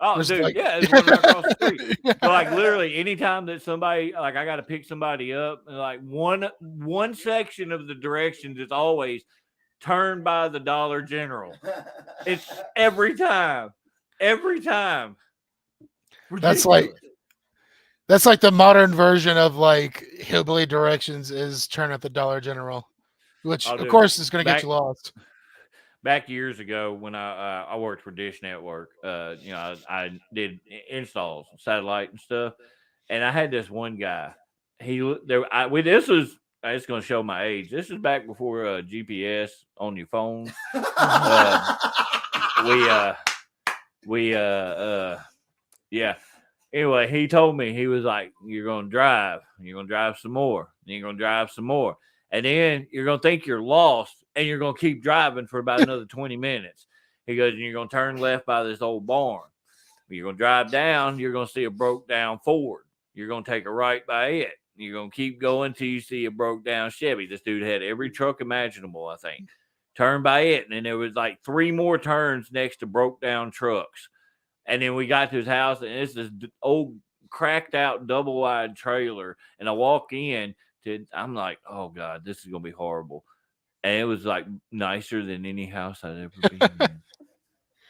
Oh, dude, it's one right across the street. So, literally, anytime that somebody, I got to pick somebody up, and one section of the directions is always turn by the Dollar General. It's every time. Ridiculous. That's like the modern version of hillbilly directions is turn at the Dollar General, which of course is going to get you lost. Back years ago when I worked for Dish Network, I did installs, satellite and stuff, and I had this one guy. It's going to show my age. This is back before GPS on your phone. Anyway, he told me, he was like, you're going to drive some more, and you're going to drive some more. And then you're going to think you're lost, and you're going to keep driving for about another 20 minutes. He goes, and you're going to turn left by this old barn. You're going to drive down. You're going to see a broke down Ford. You're going to take a right by it. You're going to keep going till you see a broke down Chevy. This dude had every truck imaginable, I think. Turn by it. And then there was 3 more turns next to broke down trucks. And then we got to his house, and it's this old cracked out double wide trailer. And I walk in. I'm like, oh God, this is gonna be horrible. And it was nicer than any house I'd ever been in.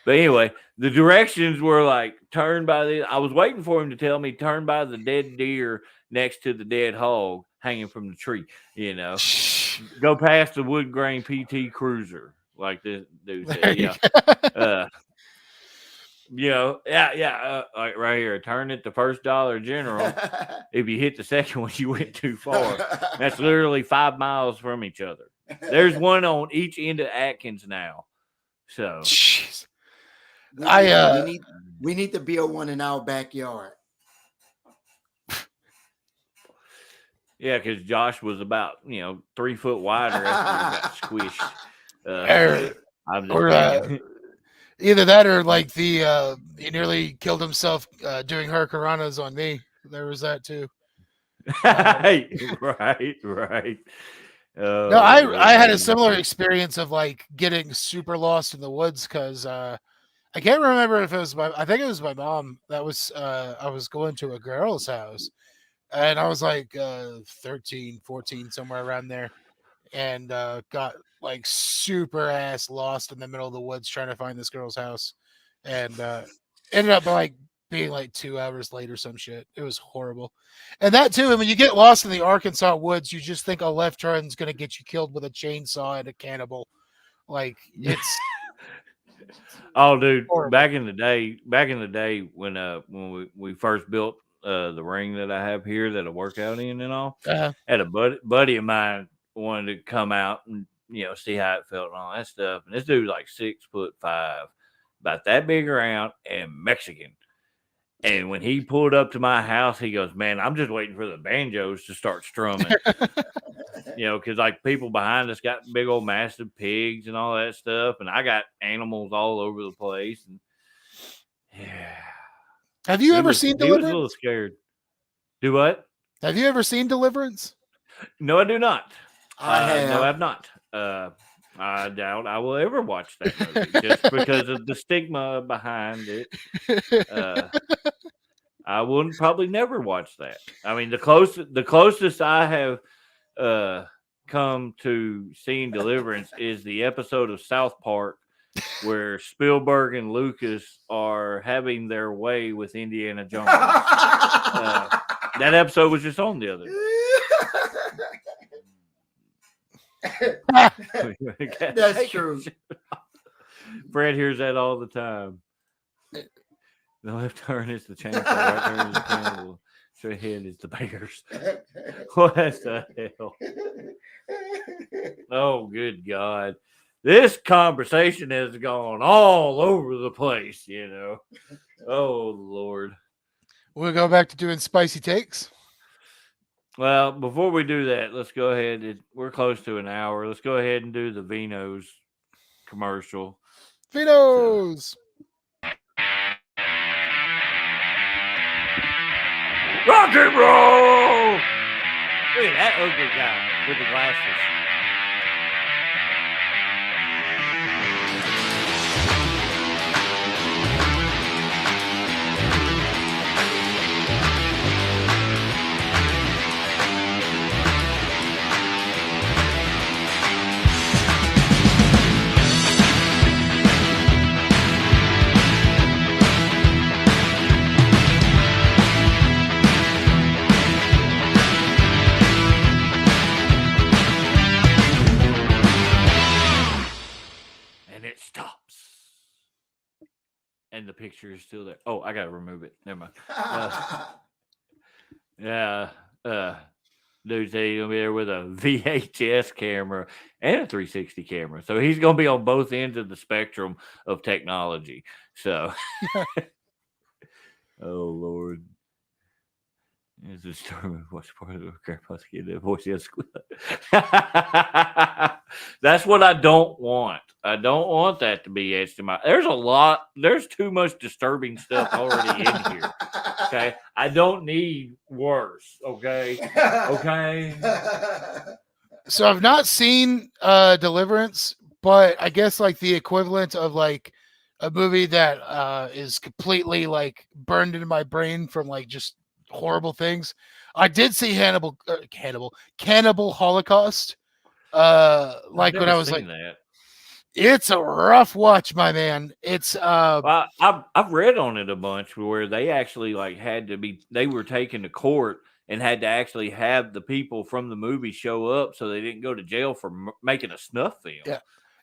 But anyway, the directions were turn by the. I was waiting for him to tell me turn by the dead deer next to the dead hog hanging from the tree. Go past the wood grain PT Cruiser, like this dude said. Right here. Turn at the first Dollar General. If you hit the second one, you went too far. That's literally 5 miles from each other. There's one on each end of Atkins now. So, jeez. We need to build one in our backyard. Yeah, because Josh was about 3 foot wider after he got squished. I'm just or kidding. either that or like he nearly killed himself doing hurricanranas on me. There was that too. right. No, I had a Lord. similar experience of like getting super lost in the woods because I can't remember if it was I think it was my mom that was I was going to a girl's house and I was like 13, 14, somewhere around there, and got like super ass lost in the middle of the woods trying to find this girl's house, and ended up like being like 2 hours late or some shit. It was horrible. And that too, when you get lost in the Arkansas woods, you just think a left turn is going to get you killed with a chainsaw and a cannibal. Like it's Oh, dude! horrible. Back in the day, when we first built the ring that I have here that I work out in and all, had a buddy of mine wanted to come out and see how it felt and all that stuff. And this dude was like 6'5", about that big around and Mexican. And when he pulled up to my house, he goes, "Man, I'm just waiting for the banjos to start strumming." Because like people behind us got big old massive pigs and all that stuff, and I got animals all over the place. And yeah, Have you ever seen he was a Deliverance? little scared. Do what? Have you ever seen Deliverance? No, I do not. I have. No, I've not. I doubt I will ever watch that movie just because of the stigma behind it. I will probably never watch that. I mean, the closest I have come to seeing Deliverance is the episode of South Park where Spielberg and Lucas are having their way with Indiana Jones. That episode was just on the other day. That's true. Fred hears that all the time. The left turn is the chainsaw, right turn is the cannibal, straight ahead is the bears. What the hell? Oh, good God. This conversation has gone all over the place, Oh, Lord. We'll go back to doing spicy takes. Well, before we do that, let's go ahead. We're close to an hour. Let's go ahead and do the Vino's commercial. Vino's! Rock and roll! Look at that ugly guy with the glasses. And the picture is still there. Oh, I gotta remove it. Never mind. Dude said he's gonna be there with a VHS camera and a 360 camera. So he's gonna be on both ends of the spectrum of technology. So oh Lord. It's a story of what's part of grandpa's kid that voice is. That's what I don't want. I don't want that to be etched in my. There's too much disturbing stuff already in here. Okay. I don't need worse. Okay. So I've not seen Deliverance, but I guess like the equivalent of like a movie that is completely like burned into my brain from like just horrible things. I did see Cannibal Holocaust. Like when I was like that. It's a rough watch, my man. It's Well, I've read on it a bunch where they actually like they were taken to court and had to actually have the people from the movie show up so they didn't go to jail for making a snuff film. Yeah,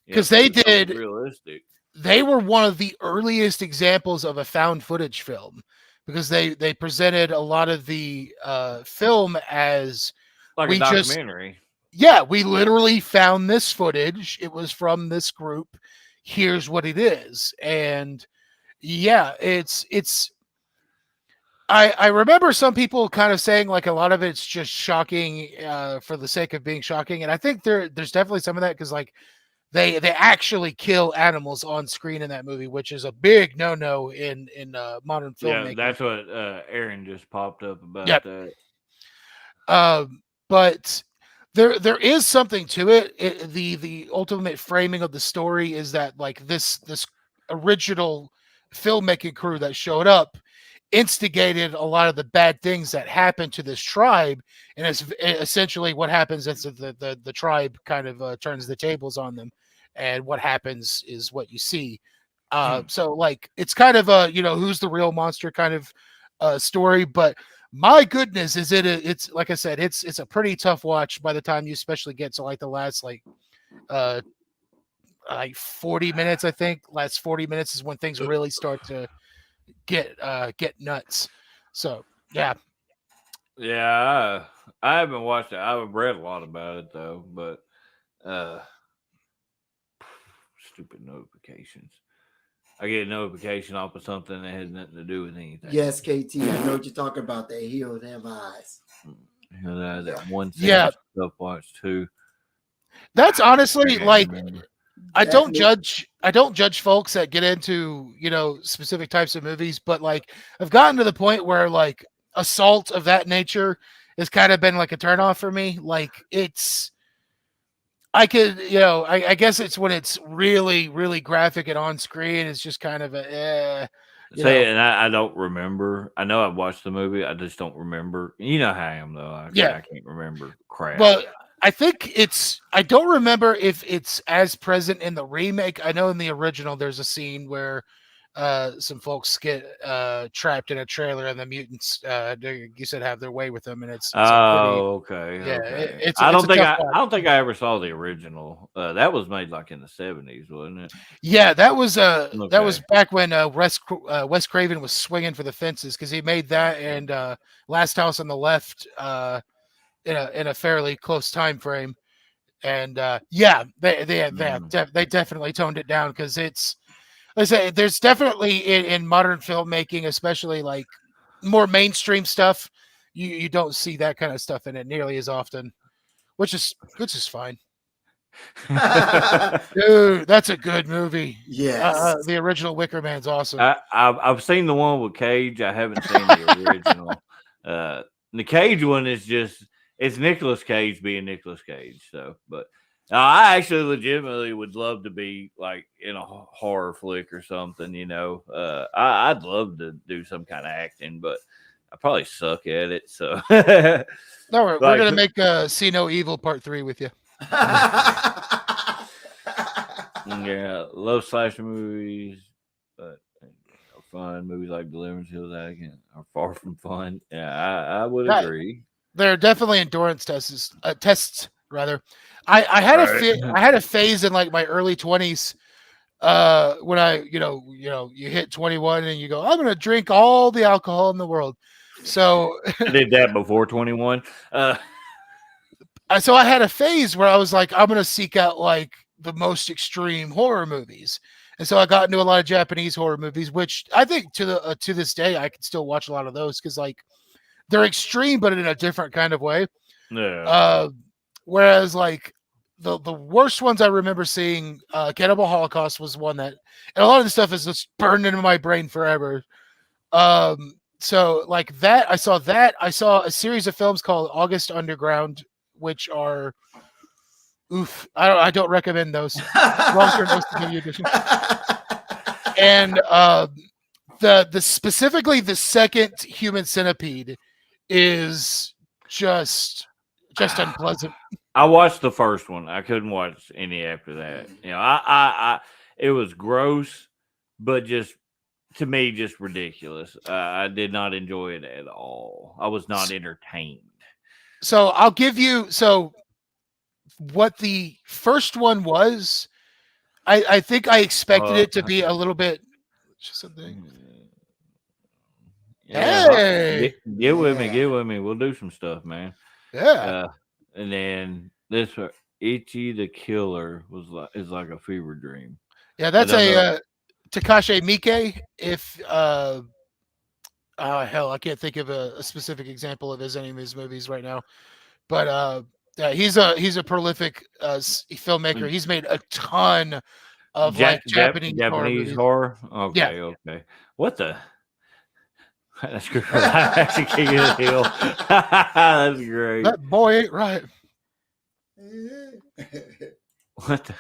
because they did realistic. They were one of the earliest examples of a found footage film because they presented a lot of the film as like a documentary. We literally found this footage. It was from this group. Here's what it is. And yeah, it's I remember some people kind of saying like a lot of it's just shocking for the sake of being shocking, and I think there's definitely some of that because like they actually kill animals on screen in that movie, which is a big no in modern Yeah, filmmaking. that's what Aaron just popped up about Yep. that. But there is something to it. The ultimate framing of the story is that like this original filmmaking crew that showed up instigated a lot of the bad things that happened to this tribe, and it's essentially what happens is that the tribe kind of turns the tables on them, and what happens is what you see. So like it's kind of a who's the real monster kind of story, but my goodness, it's like I said, it's a pretty tough watch by the time you especially get to like the last uh like 40 minutes. I think last 40 minutes is when things really start to get nuts. So yeah. Yeah, I haven't watched it. I've read a lot about it though, but stupid notifications. I get a notification off of something that has nothing to do with anything. Yes, KT, I know what you're talking about. That healed have eyes. You know, that one Yeah. stuff watch too. That's honestly like I That don't look- judge folks that get into, specific types of movies, but like I've gotten to the point where like assault of that nature has kind of been like a turnoff for me. Like I could, I guess it's when it's really, really graphic and on screen. It's just kind of and I don't remember. I know I watched the movie. I just don't remember. You know how I am though. I can't remember crap. Well, I think I don't remember if it's as present in the remake. I know in the original there's a scene where some folks get trapped in a trailer and the mutants, you said, have their way with them, and it's okay. Yeah, Okay. I don't think I ever saw the original. That was made like in the 70s, wasn't it? Yeah, that was back when Wes Craven was swinging for the fences because he made that and Last House on the Left in a fairly close time frame, and they definitely toned it down because it's. Let's say there's definitely in modern filmmaking, especially like more mainstream stuff, you don't see that kind of stuff in it nearly as often, which is fine. Dude, that's a good movie. Yes. The original Wicker Man's awesome. I've seen the one with Cage. I haven't seen the original. The Cage one is just it's Nicolas Cage being Nicolas Cage. So, but. I actually legitimately would love to be like in a horror flick or something, I'd love to do some kind of acting, but I probably suck at it. So no, we're gonna make See No Evil Part 3 with you. Yeah, love slasher movies, but fun movies like Deliverance Hills Again are far from fun. Yeah, I would agree. There are definitely endurance tests rather. I had a phase in like my early 20s when I you hit 21 and you go, I'm gonna drink all the alcohol in the world. So I did that before 21. So I had a phase where I was like, I'm gonna seek out like the most extreme horror movies, and so I got into a lot of Japanese horror movies, which I think to this day I can still watch a lot of those because like they're extreme but in a different kind of way. Yeah. Whereas like the worst ones I remember seeing, Cannibal Holocaust was one that, and a lot of the stuff is just burned into my brain forever. So like that, I saw a series of films called August Underground, which are, I don't recommend those. And the specifically the second Human Centipede is just unpleasant. I watched the first one. I couldn't watch any after that. I it was gross, but just to me, just ridiculous. I did not enjoy it at all. I was not entertained. So I'll give you what the first one was. I think I expected it to be a little bit. Yeah, hey, get with me. We'll do some stuff, man. Yeah. And then this Ichi the Killer is like a fever dream. Yeah, that's a Takashi Miike. If hell, I can't think of a specific example of any of his movies right now. But yeah, he's a prolific filmmaker. He's made a ton of like Japanese horror Japanese movies. horror. Yeah. Okay. What the? That's great. That's a King of the Hill. That's great. That boy ain't right. What the?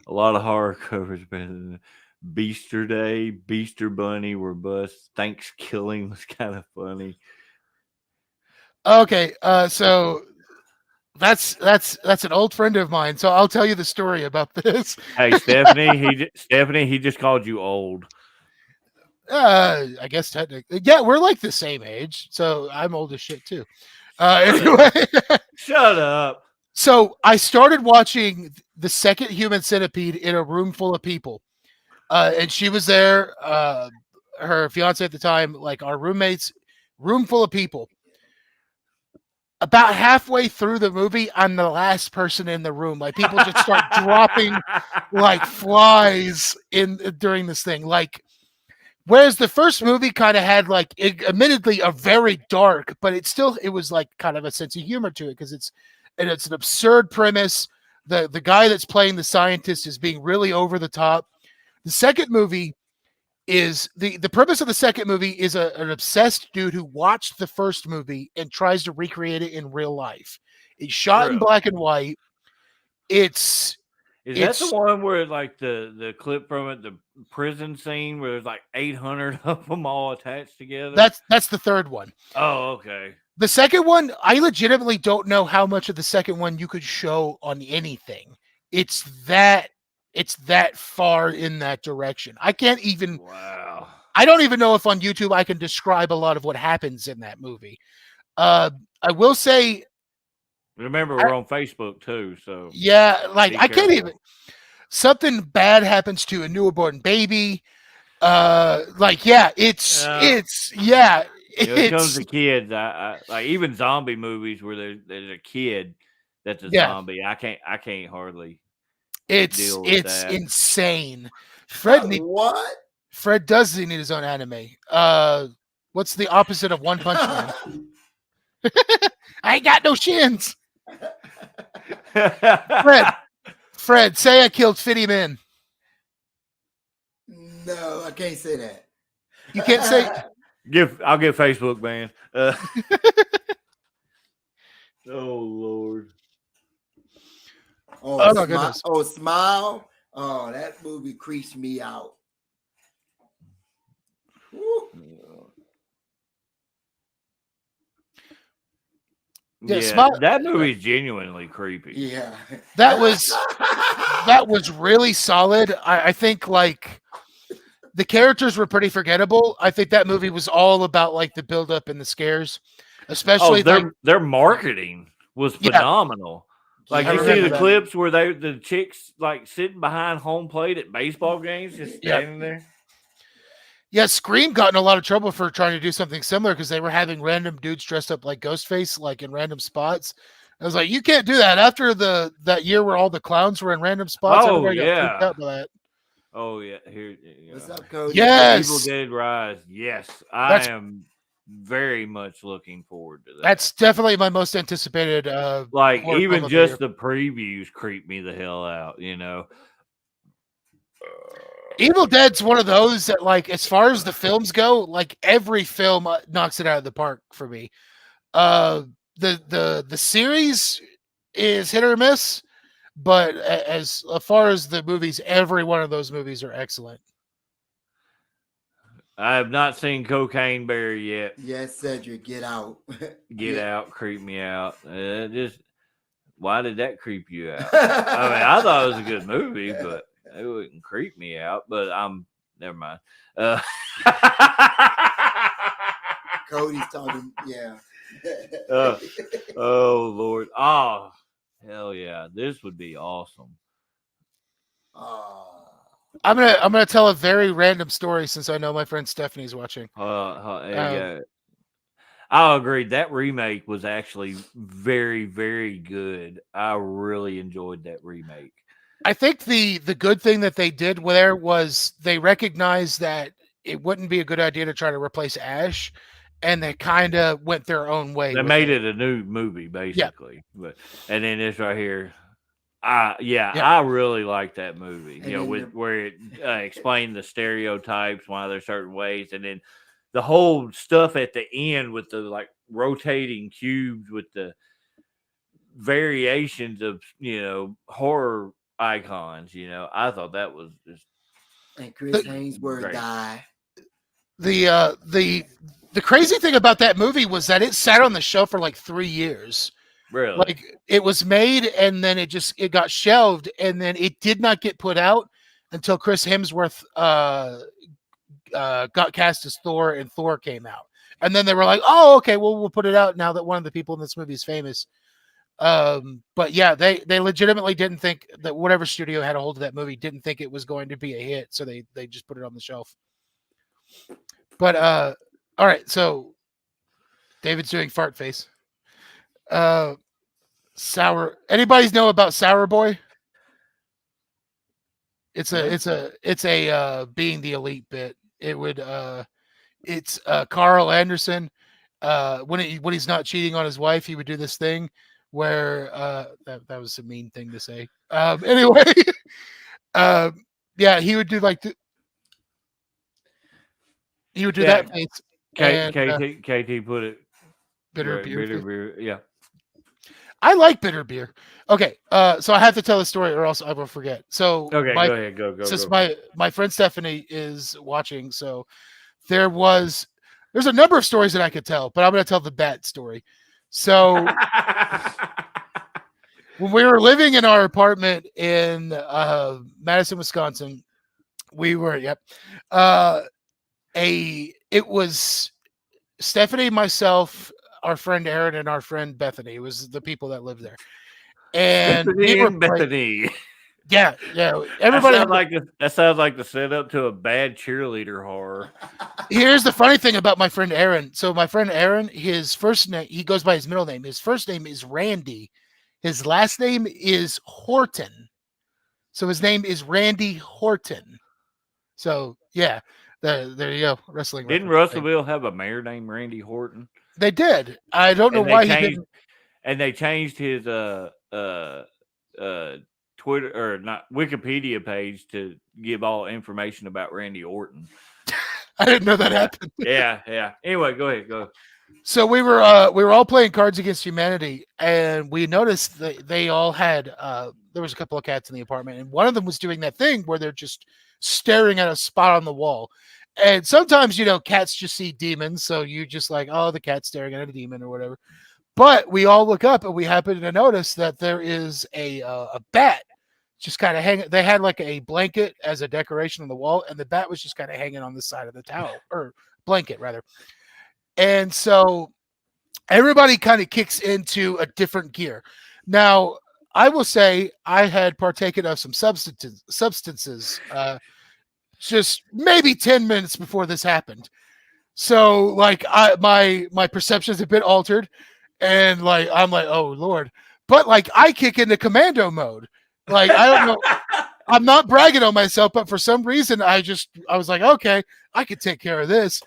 A lot of horror covers better than Beaster Day, Beaster Bunny were bust. Thanksgiving was kind of funny. Okay, so that's an old friend of mine. So I'll tell you the story about this. Hey, Stephanie, he just called you old. I guess technically, yeah, we're like the same age, so I'm old as shit too. Anyway, Shut up. so I started watching the second Human Centipede in a room full of people, and she was there. Her fiance at the time, like our roommates, room full of people. About halfway through the movie, I'm the last person in the room. Like people just start dropping like flies in during this thing. Like, whereas the first movie kind of had like, admittedly, a very dark, but it was like kind of a sense of humor to it because it's an absurd premise. The guy that's playing the scientist is being really over the top. The second movie is the premise of the second movie is an obsessed dude who watched the first movie and tries to recreate it in real life. It's shot in black and white. Is that the one where like the clip from it, the prison scene where there's like 800 of them all attached together? That's the third one. Oh, okay. The second one, I legitimately don't know how much of the second one you could show on anything. It's that far in that direction. I can't even. Wow. I don't even know if on YouTube I can describe a lot of what happens in that movie. I will say. Remember, we're on Facebook too, so yeah, like I can't even. Something bad happens to a newborn baby. Like yeah, it comes to kids. I like even zombie movies where there's a kid that's a zombie. I can't hardly. It's that. insane. What? Fred does need his own anime. What's the opposite of One Punch Man? I ain't got no shins. Fred, say I killed Fitty Man. No, I can't say that. You can't say. I'll give Facebook ban. Oh Lord. Oh my goodness. Oh, Smile. Oh, that movie creeps me out. Woo. Yeah, Smile. That movie's genuinely creepy. Yeah. That was really solid. I think like the characters were pretty forgettable. I think that movie was all about like the build up and the scares, especially their marketing was phenomenal. Like you see the clips where the chicks like sitting behind home plate at baseball games, just standing there. Yeah, Scream got in a lot of trouble for trying to do something similar because they were having random dudes dressed up like Ghostface, like in random spots. I was like, you can't do that. After that year where all the clowns were in random spots, everybody got freaked out by that. Oh yeah, What's up, Cody? Yes, Evil Dead Rise. Yes, I am very much looking forward to that. That's definitely my most anticipated. Like even just the previews creep me the hell out. You know, Evil Dead's one of those that, like, as far as the films go, like every film knocks it out of the park for me. The series is hit or miss. But as far as the movies, every one of those movies are excellent. I have not seen Cocaine Bear yet. Yes, Cedric, get out. Get out, creep me out. Why did that creep you out? I mean, I thought it was a good movie, but it wouldn't creep me out. But never mind. Cody's talking, yeah. Oh Lord. Oh. Hell yeah, this would be awesome. I'm gonna tell a very random story since I know my friend Stephanie's watching. Yeah. I'll agree. That remake was actually very, very good. I really enjoyed that remake. I think the good thing that they did there was they recognized that it wouldn't be a good idea to try to replace Ash, and they kind of went their own way. They with made it a new movie, basically. But and then this right here, I really like that movie. And You know, then where it explained the stereotypes, why they're certain ways, and then the whole stuff at the end with the like rotating cubes with the variations of horror icons. I thought that was just And Chris Hainsworth great. died. The crazy thing about that movie was that it sat on the shelf for like 3 years. Really. Like it was made and then it got shelved and then it did not get put out until Chris Hemsworth got cast as Thor and Thor came out. And then they were like, "Oh, okay, well we'll put it out now that one of the people in this movie is famous." But yeah, they legitimately didn't think that whatever studio had a hold of that movie didn't think it was going to be a hit, so they just put it on the shelf. But all right, so David's doing fart face. Sour. Anybody's know about Sour Boy? It's a being the elite bit. It would it's Carl Anderson. When he's not cheating on his wife, he would do this thing where that was a mean thing to say. Anyway, yeah, he would do like he would do that face. KT put it Bitter beer. Yeah. I like bitter beer. Okay, so I have to tell the story or else I will forget. So Okay, go ahead. Go. Since my friend Stephanie is watching, so there's a number of stories that I could tell, but I'm going to tell the bat story. So when we were living in our apartment in Madison, Wisconsin, we were it was Stephanie, myself, our friend Aaron, and our friend Bethany. It was the people that lived there. And Stephanie and Bethany. Yeah. Everybody that sounds like the setup to a bad cheerleader horror. Here's the funny thing about my friend Aaron. So my friend Aaron, his first name, he goes by his middle name. His first name is Randy. His last name is Horton. So his name is Randy Horton. So yeah, there you go. Wrestling. Didn't Russellville have a mayor named Randy Horton? They did. I don't know why he didn't. And they changed his Twitter or not Wikipedia page to give all information about Randy Orton. I didn't know that happened. Yeah. Anyway, go ahead. Go. So we were all playing Cards Against Humanity, and we noticed that they all had there was a couple of cats in the apartment, and one of them was doing that thing where they're just staring at a spot on the wall. And sometimes, cats just see demons, so you just like, oh, the cat's staring at a demon or whatever. But we all look up and we happen to notice that there is a bat just kind of hanging. They had like a blanket as a decoration on the wall, and the bat was just kind of hanging on the side of the towel or blanket rather. And so everybody kind of kicks into a different gear. Now, I will say I had partaken of some substances just maybe 10 minutes before this happened. So like my perception's a bit altered. And like I'm like, oh Lord. But like I kick into commando mode. Like I don't know. I'm not bragging on myself, but for some reason I was like, okay, I could take care of this.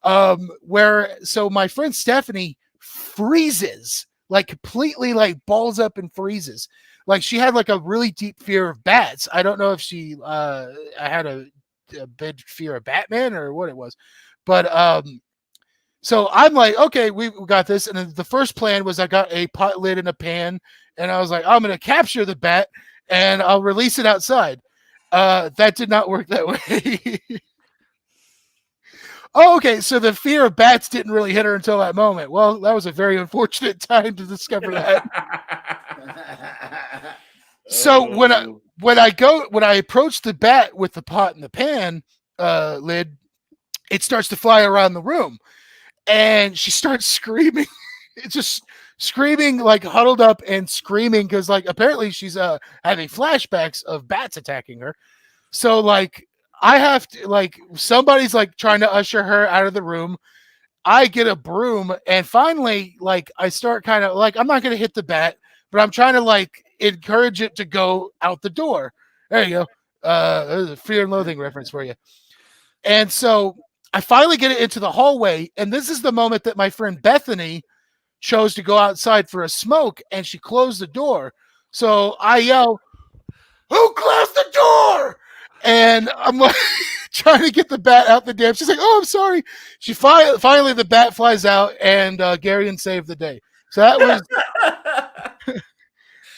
So my friend Stephanie freezes, like completely like balls up and freezes. Like she had like a really deep fear of bats. I don't know if she had a big fear of Batman or what it was. But so I'm like, okay, we got this. And then the first plan was I got a pot lid and a pan, and I was like, I'm going to capture the bat and I'll release it outside. That did not work that way. Oh, okay. So the fear of bats didn't really hit her until that moment. Well, that was a very unfortunate time to discover that. So when I approach the bat with the pot and the pan lid, it starts to fly around the room. And she starts screaming. It's just screaming, like huddled up and screaming because, like, apparently she's having flashbacks of bats attacking her. So, like, I have to, like, somebody's like trying to usher her out of the room. I get a broom, and finally, like, I start kind of like, I'm not going to hit the bat, but I'm trying to like encourage it to go out the door. There you go. There's a Fear and Loathing reference for you. And so I finally get it into the hallway, and this is the moment that my friend Bethany chose to go outside for a smoke, and she closed the door. So I yell, "Who closed the door?" And I'm like trying to get the bat out the damn. She's like, "Oh, I'm sorry." She finally the bat flies out, and Garion saved the day. So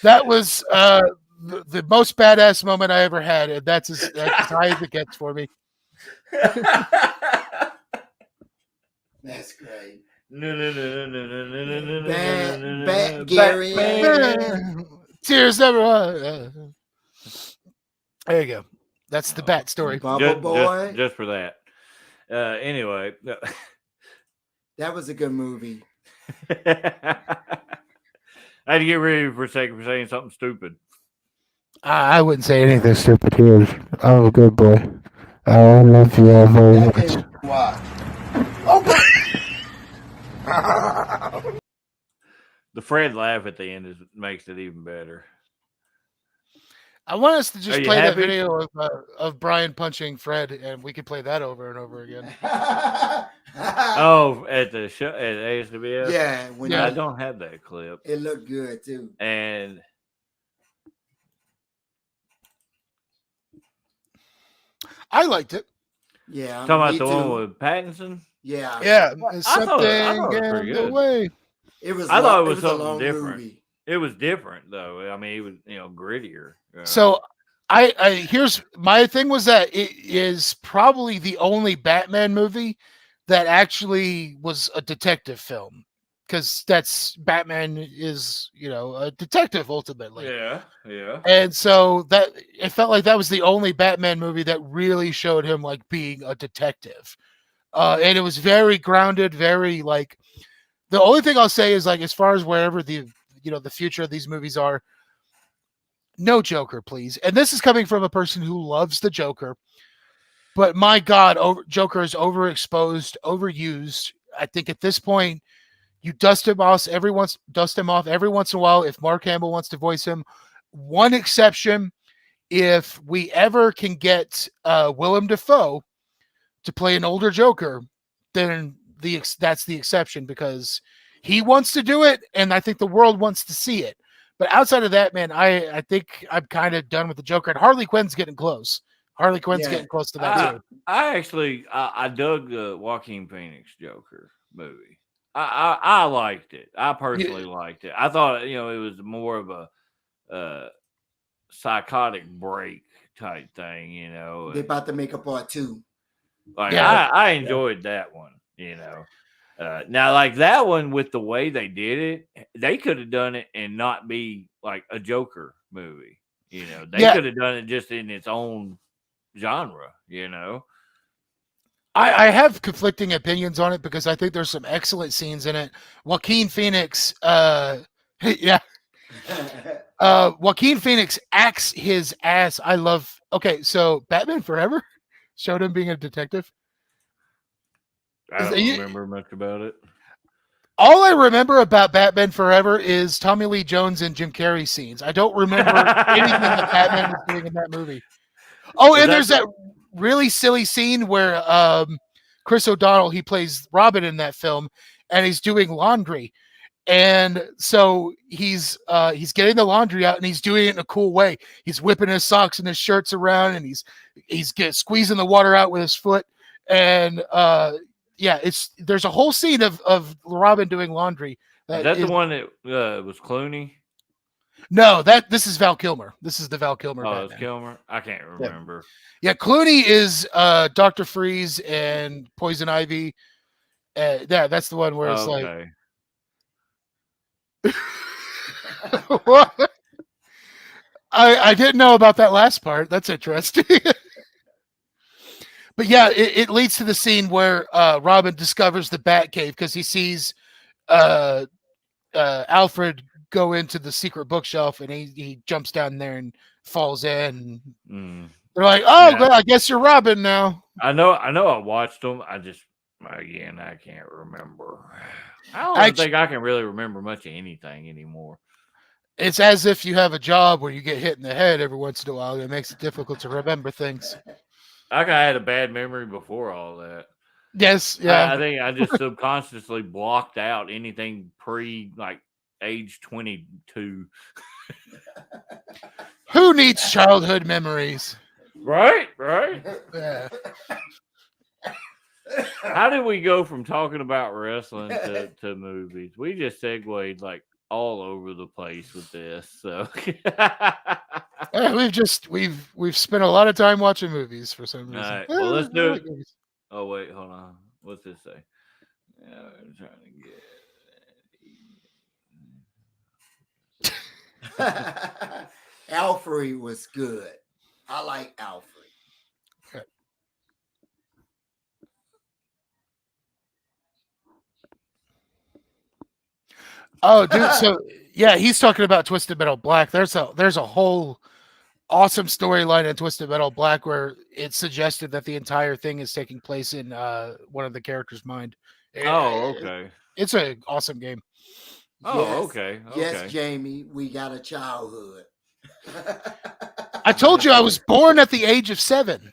that was the most badass moment I ever had, and that's as high as it gets for me. That's great. No. Bat Gary. Tears never. There you go. That's the bat story. Bubble Boy. Just for that. Anyway. That was a good movie. I had to get ready for a second for saying something stupid. I wouldn't say anything stupid here. I'm a good boy. I love you all very much. Why? The Fred laugh at the end makes it even better. I want us to Are just you play that happy? video of Brian punching Fred, and we could play that over and over again. Oh, at the show at ASWF? Yeah, I don't have that clip. It looked good too. And I liked it. Yeah. talking me about the one too. with Pattinson? Yeah. Yeah, thought it something was in pretty the good. way. It was I thought it long- was a something long different. movie. It was different though. I mean, it was grittier. So I here's my thing was that it is probably the only Batman movie that actually was a detective film, because that's Batman is a detective ultimately. yeah. And so that it felt like that was the only Batman movie that really showed him like being a detective. And it was very grounded, very like the only thing I'll say is like as far as wherever the future of these movies are, no Joker, please. And this is coming from a person who loves the Joker. But my God, Joker is overexposed, overused. I think at this point, you dust him off every once in a while if Mark Hamill wants to voice him. One exception, if we ever can get Willem Dafoe to play an older Joker, then that's the exception, because he wants to do it, and I think the world wants to see it. But outside of that, man, I think I'm kind of done with the Joker. And Harley Quinn's getting close. Harley Quinn's getting close to that too. I actually I dug the Joaquin Phoenix Joker movie. I liked it. I personally liked it. I thought it was more of a psychotic break type thing. They're about to make a part 2. Like I enjoyed that one. Now, like that one with the way they did it, they could have done it and not be like a Joker movie. They could have done it just in its own genre. I have conflicting opinions on it because I think there's some excellent scenes in it. Joaquin Phoenix, Joaquin Phoenix acts his ass. Okay, so Batman Forever showed him being a detective. I don't remember much about it. All I remember about Batman Forever is Tommy Lee Jones and Jim Carrey scenes. I don't remember anything that Batman was doing in that movie. Oh, and there's that really silly scene where Chris O'Donnell, he plays Robin in that film, and he's doing laundry. And so he's getting the laundry out, and he's doing it in a cool way. He's whipping his socks and his shirts around, and he's squeezing the water out with his foot. And there's a whole scene of Robin doing laundry. Is that the one that was Clooney? No, this is Val Kilmer. This is the Val Kilmer. Oh, Batman. it's Kilmer. I can't remember. Yeah, Clooney is Dr. Freeze and Poison Ivy. That's the one where it's like. What? I didn't know about that last part. That's interesting. But yeah, it leads to the scene where Robin discovers the Batcave because he sees Alfred go into the secret bookshelf, and he jumps down there and falls in. They're like, "Oh, yeah. I guess you're Robin now." I know. I watched them. I can't remember. I don't think I can really remember much of anything anymore. It's as if you have a job where you get hit in the head every once in a while. It makes it difficult to remember things. I had a bad memory before all that. Yes, yeah. I think I just subconsciously blocked out anything like age 22. Who needs childhood memories? Right. Yeah. How did we go from talking about wrestling to movies? We just segued like all over the place with this. So Yeah, we've spent a lot of time watching movies for some reason. all right, well, let's I do like it. movies. Oh wait, hold on. What's this say? I'm trying to get. Alfred was good. I like Alfred. Oh, dude. So yeah, he's talking about Twisted Metal Black. There's a whole awesome storyline in Twisted Metal Black where it's suggested that the entire thing is taking place in one of the characters' mind. Oh, okay. It's an awesome game. Oh, okay. Yes, Jamie, we got a childhood. I told you I was born at the age of 7.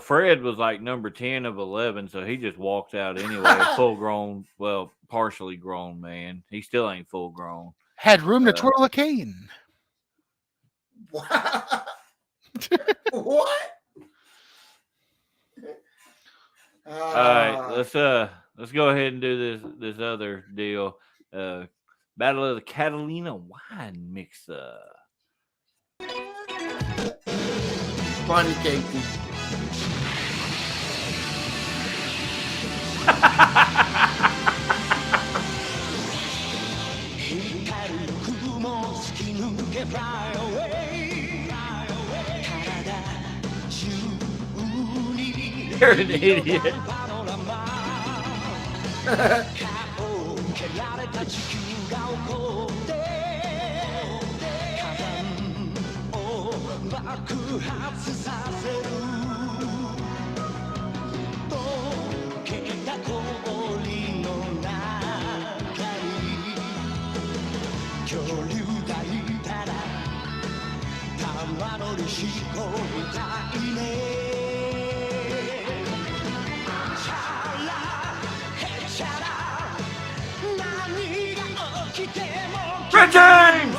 Fred was like number 10 of 11, so he just walked out anyway. Full grown, well, partially grown man. He still ain't full grown. Had room to twirl a cane. What? All right, let's go ahead and do this other deal. Battle of the Catalina wine mixer. Funny, Katie. You're an idiot. Red James!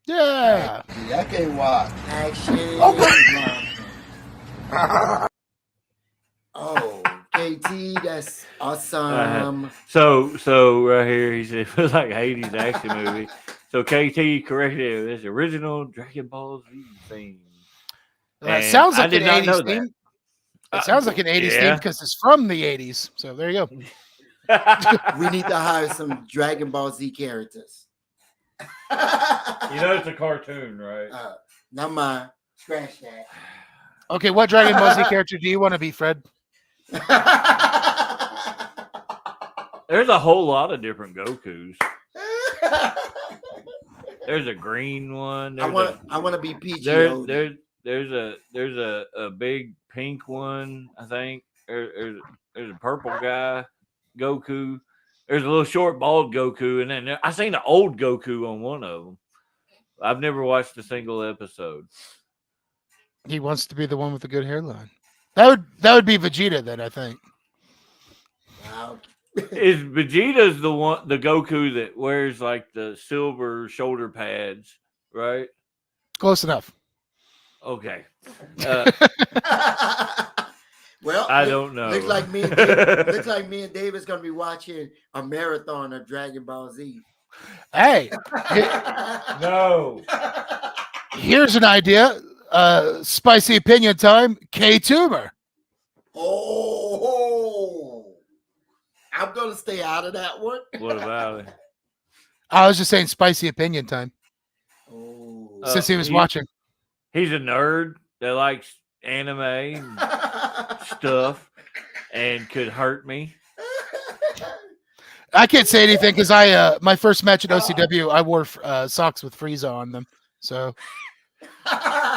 Yeah. I can't watch action. Oh, KT, that's awesome. So right here he said it was like 80s action movie. So KT corrected it. This original Dragon Ball Z theme. That sounds like an an 80s theme. It sounds like an 80s theme because it's from the 80s. So there you go. We need to hire some Dragon Ball Z characters. You know it's a cartoon, right? Not mine. Scratch that. Okay, what Dragon Ball Z character do you want to be, Fred? There's a whole lot of different Gokus. There's a green one. I want to be PG. There's a big pink one. I think there's a purple guy, Goku. There's a little short bald Goku, and then I seen an old Goku on one of them. I've never watched a single episode. He wants to be the one with the good hairline. That would be Vegeta then, I think. Wow. Is Vegeta's the Goku that wears like the silver shoulder pads, right? Close enough. Okay. Well, I don't know. Looks like me and David's gonna be watching a marathon of Dragon Ball Z. Hey, No. here's an idea. Spicy opinion time. K Tumor. Oh, I'm gonna stay out of that one. What about it? I was just saying spicy opinion time Oh. since he was he- watching. He's a nerd that likes anime and stuff and could hurt me. I can't say anything because I my first match at OCW I wore socks with Frieza on them. So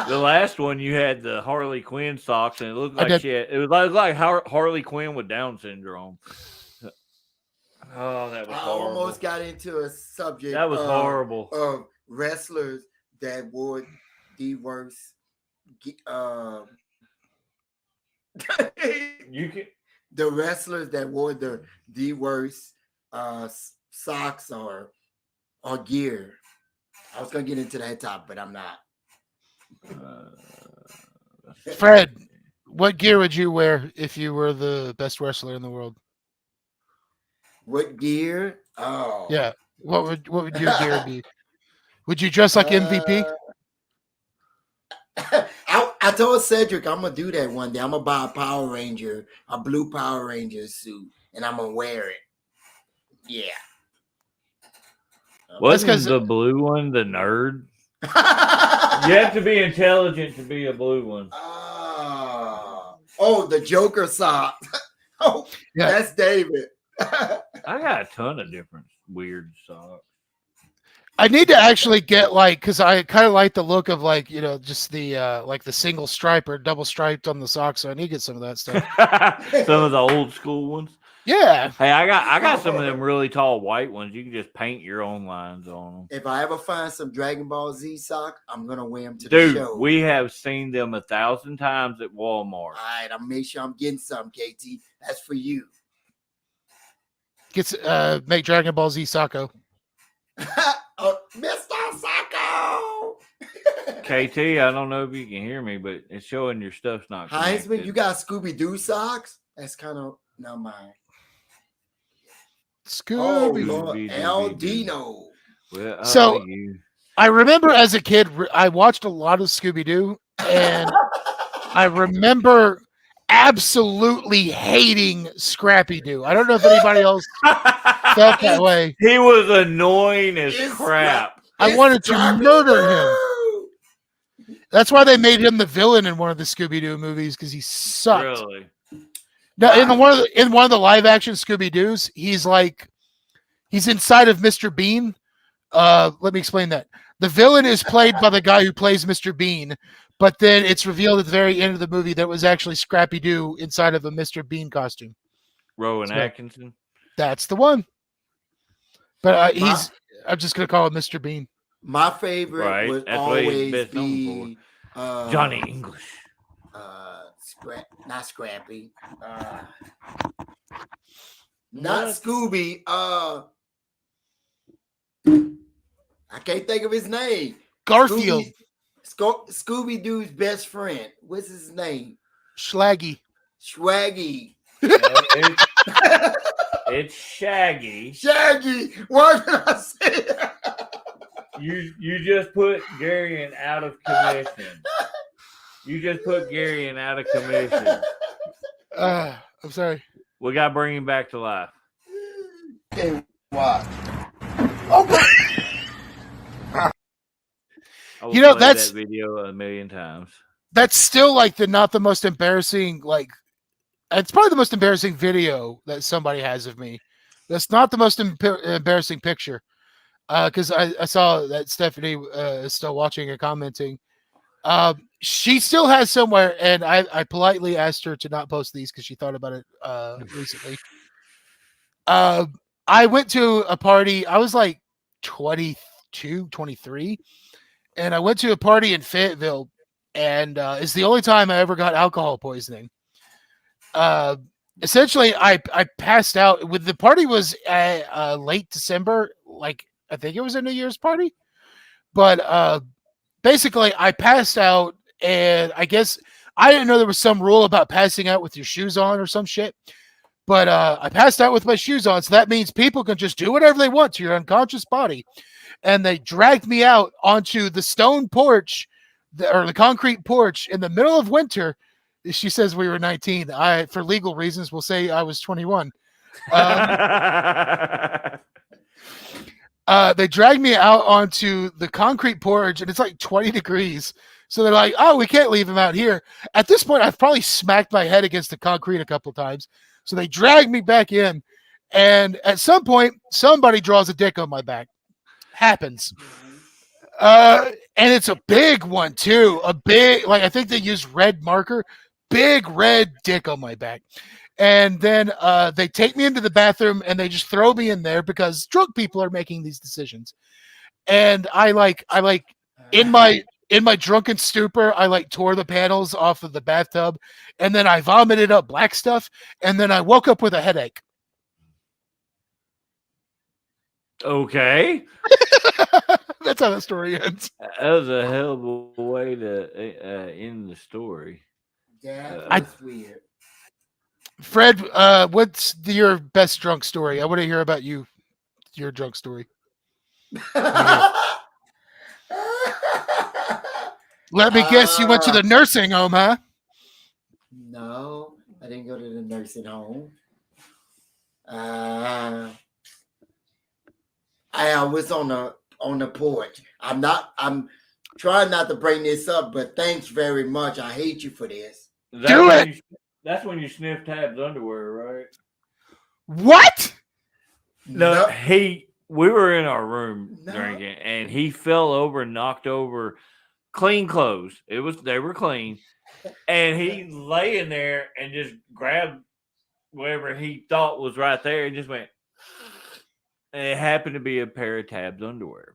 The last one you had the Harley Quinn socks and it looked I like did. shit. It was like Harley Quinn with Down syndrome. Oh, that was I horrible. almost got into a subject. That was horrible. Of wrestlers that wore the worst. You can. The wrestlers that wore the worst socks or gear. I was gonna get into that topic, but I'm not. Fred, what gear would you wear if you were the best wrestler in the world? What gear? Oh, Yeah. What would your gear be? Would you dress like MVP? I told Cedric I'm gonna do that one day. I'm gonna buy a blue Power Ranger suit, and I'm gonna wear it. Yeah. Wasn't 'cause- the blue one the nerd? You have to be intelligent to be a blue one. Oh, the Joker sock. Oh, Yeah. that's David. I got a ton of different weird socks. I need to actually get because I kind of like the look of just the like the single stripe or double striped on the socks. So I need to get some of that stuff. Some of the old school ones. Yeah. Hey, I got some of them really tall white ones. You can just paint your own lines on them. If I ever find some Dragon Ball Z sock, I'm gonna wear them to the Dude, show. we have seen them 1,000 times at Walmart. All right, I'll make sure I'm getting some, KT. That's for you. Make Dragon Ball Z Socko. Oh, Mr. Sacco. KT, I don't know if you can hear me, but it's showing your stuff's not Heisman, connected. you got Scooby Doo socks? That's kind of not mine. Oh, Scooby. Lord, Scooby-Doo. El Dino. Well, So- you. I remember as a kid, I watched a lot of Scooby Doo, and I remember absolutely hating Scrappy Doo. I don't know if anybody else felt that way. He was annoying as It's crap. I wanted to Scrappy murder him. Doo. That's why they made him the villain in one of the Scooby Doo movies because he sucked. Really? No, in one of the live action Scooby Doos, he's inside of Mr. Bean. Let me explain that. The villain is played by the guy who plays Mr. Bean, but then it's revealed at the very end of the movie that it was actually Scrappy Doo inside of a Mr. Bean costume. Rowan So- Atkinson? That's the one. But My- I'm just gonna call him Mr. Bean. My favorite Right, would that's what he's always best known be Johnny English. Not Scrappy. What? Not Scooby. I can't think of his name. Garfield. Scooby Doo's best friend. What's his name? Schlaggy. Swaggy. It's Shaggy. Shaggy. Why did I say that? You just put Gary in out of commission. You just put Gary in out of commission. I'm sorry. We got to bring him back to life. Okay, why? I will You know, play that's- that video a million times. That's still not the most embarrassing. It's probably the most embarrassing video that somebody has of me. That's not the most embarrassing picture. Because I saw that Stephanie is still watching and commenting. She still has somewhere, and I politely asked her to not post these because she thought about it recently. I went to a party. I was like 22, 23, and I went to a party in Fayetteville, and it's the only time I ever got alcohol poisoning. Essentially, I passed out. The party was late December, I think it was a New Year's party, but basically I passed out, and I guess I didn't know there was some rule about passing out with your shoes on or some shit. But I passed out with my shoes on, so that means people can just do whatever they want to your unconscious body. And they dragged me out onto the stone porch, or the concrete porch in the middle of winter. She says we were 19. For legal reasons, will say I was 21. They dragged me out onto the concrete porch, and it's like 20 degrees. So they're like, oh, we can't leave him out here. At this point, I've probably smacked my head against the concrete a couple of times. So they dragged me back in. And at some point, somebody draws a dick on my back. Happens. And it's a big one, too. A big, like, I think they used red marker. Big red dick on my back. And then they take me into the bathroom and they just throw me in there because drunk people are making these decisions. And I in my drunken stupor, I tore the panels off of the bathtub, and then I vomited up black stuff, and then I woke up with a headache. Okay. That's how the story ends. That was a hell of a way to end the story. That's weird. Fred, what's your best drunk story? I want to hear about your drunk story. Let me guess, you went to the nursing home, huh? No, I didn't go to the nursing home. I was on the porch. I'm trying not to bring this up, but thanks very much. I hate you for this. Do it. That's when you sniff Tab's underwear, right? What? No, we were in our room drinking, and he fell over and knocked over clean clothes. They were clean, and he lay in there and just grabbed whatever he thought was right there and just went. And it happened to be a pair of Tab's underwear.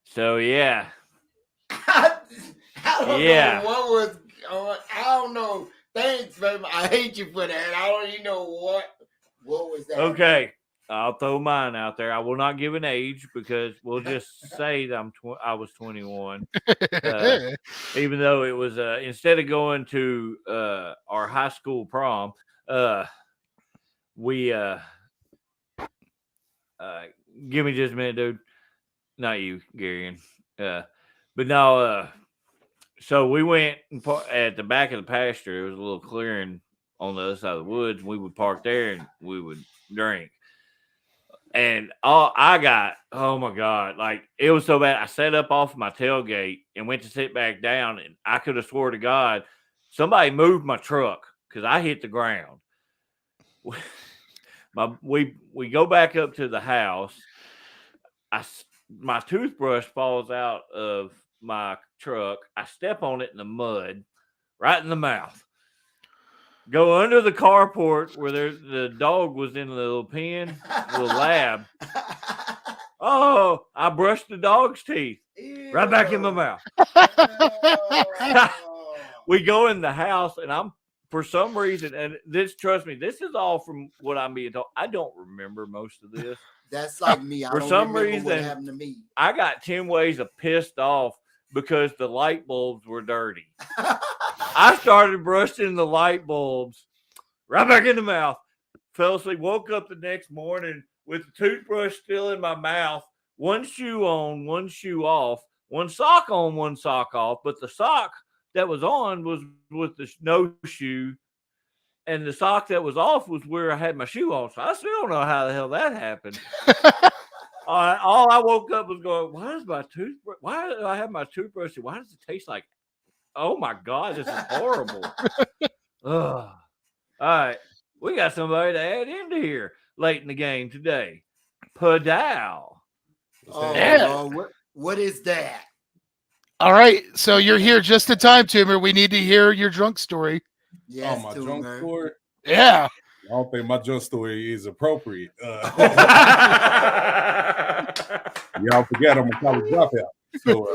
So yeah, I don't know what was going. I don't know. Thanks, baby. I hate you for that. I don't even know what was that. Okay, I'll throw mine out there. I will not give an age because we'll just say that I was 21. Even though it was instead of going to our high school prom, we give me just a minute, dude. Not you, Garion. But no, so we went at the back of the pasture. There was a little clearing on the other side of the woods. We would park there and we would drink. And oh my God, like it was so bad. I sat up off my tailgate and went to sit back down, and I could have swore to God somebody moved my truck because I hit the ground. We go back up to the house. My toothbrush falls out of my truck. I step on it in the mud, right in the mouth. Go under the carport where the dog was in the little pen, little lab. Oh, I brushed the dog's teeth right back in my mouth. We go in the house, and I'm for some reason, and trust me, this is all from what I'm being told. I don't remember most of this. That's like me. For some reason, what happened to me. I got 10 ways of pissed off because the light bulbs were dirty. I started brushing the light bulbs right back in the mouth. Fell asleep, woke up the next morning with the toothbrush still in my mouth, one shoe on, one shoe off, one sock on, one sock off. But the sock that was on was with the no shoe, and the sock that was off was where I had my shoe on. So I still don't know how the hell that happened. All I woke up was going, why do I have my toothbrush? Why does it taste like, oh my God, this is horrible. Ugh. All right. We got somebody to add into here late in the game today. Padow. What is that? All right. So you're here just in time, Timmer. We need to hear your drunk story. Yes, my drunk story? Yeah. I don't think my drunk story is appropriate. Y'all forget I'm a college dropout. So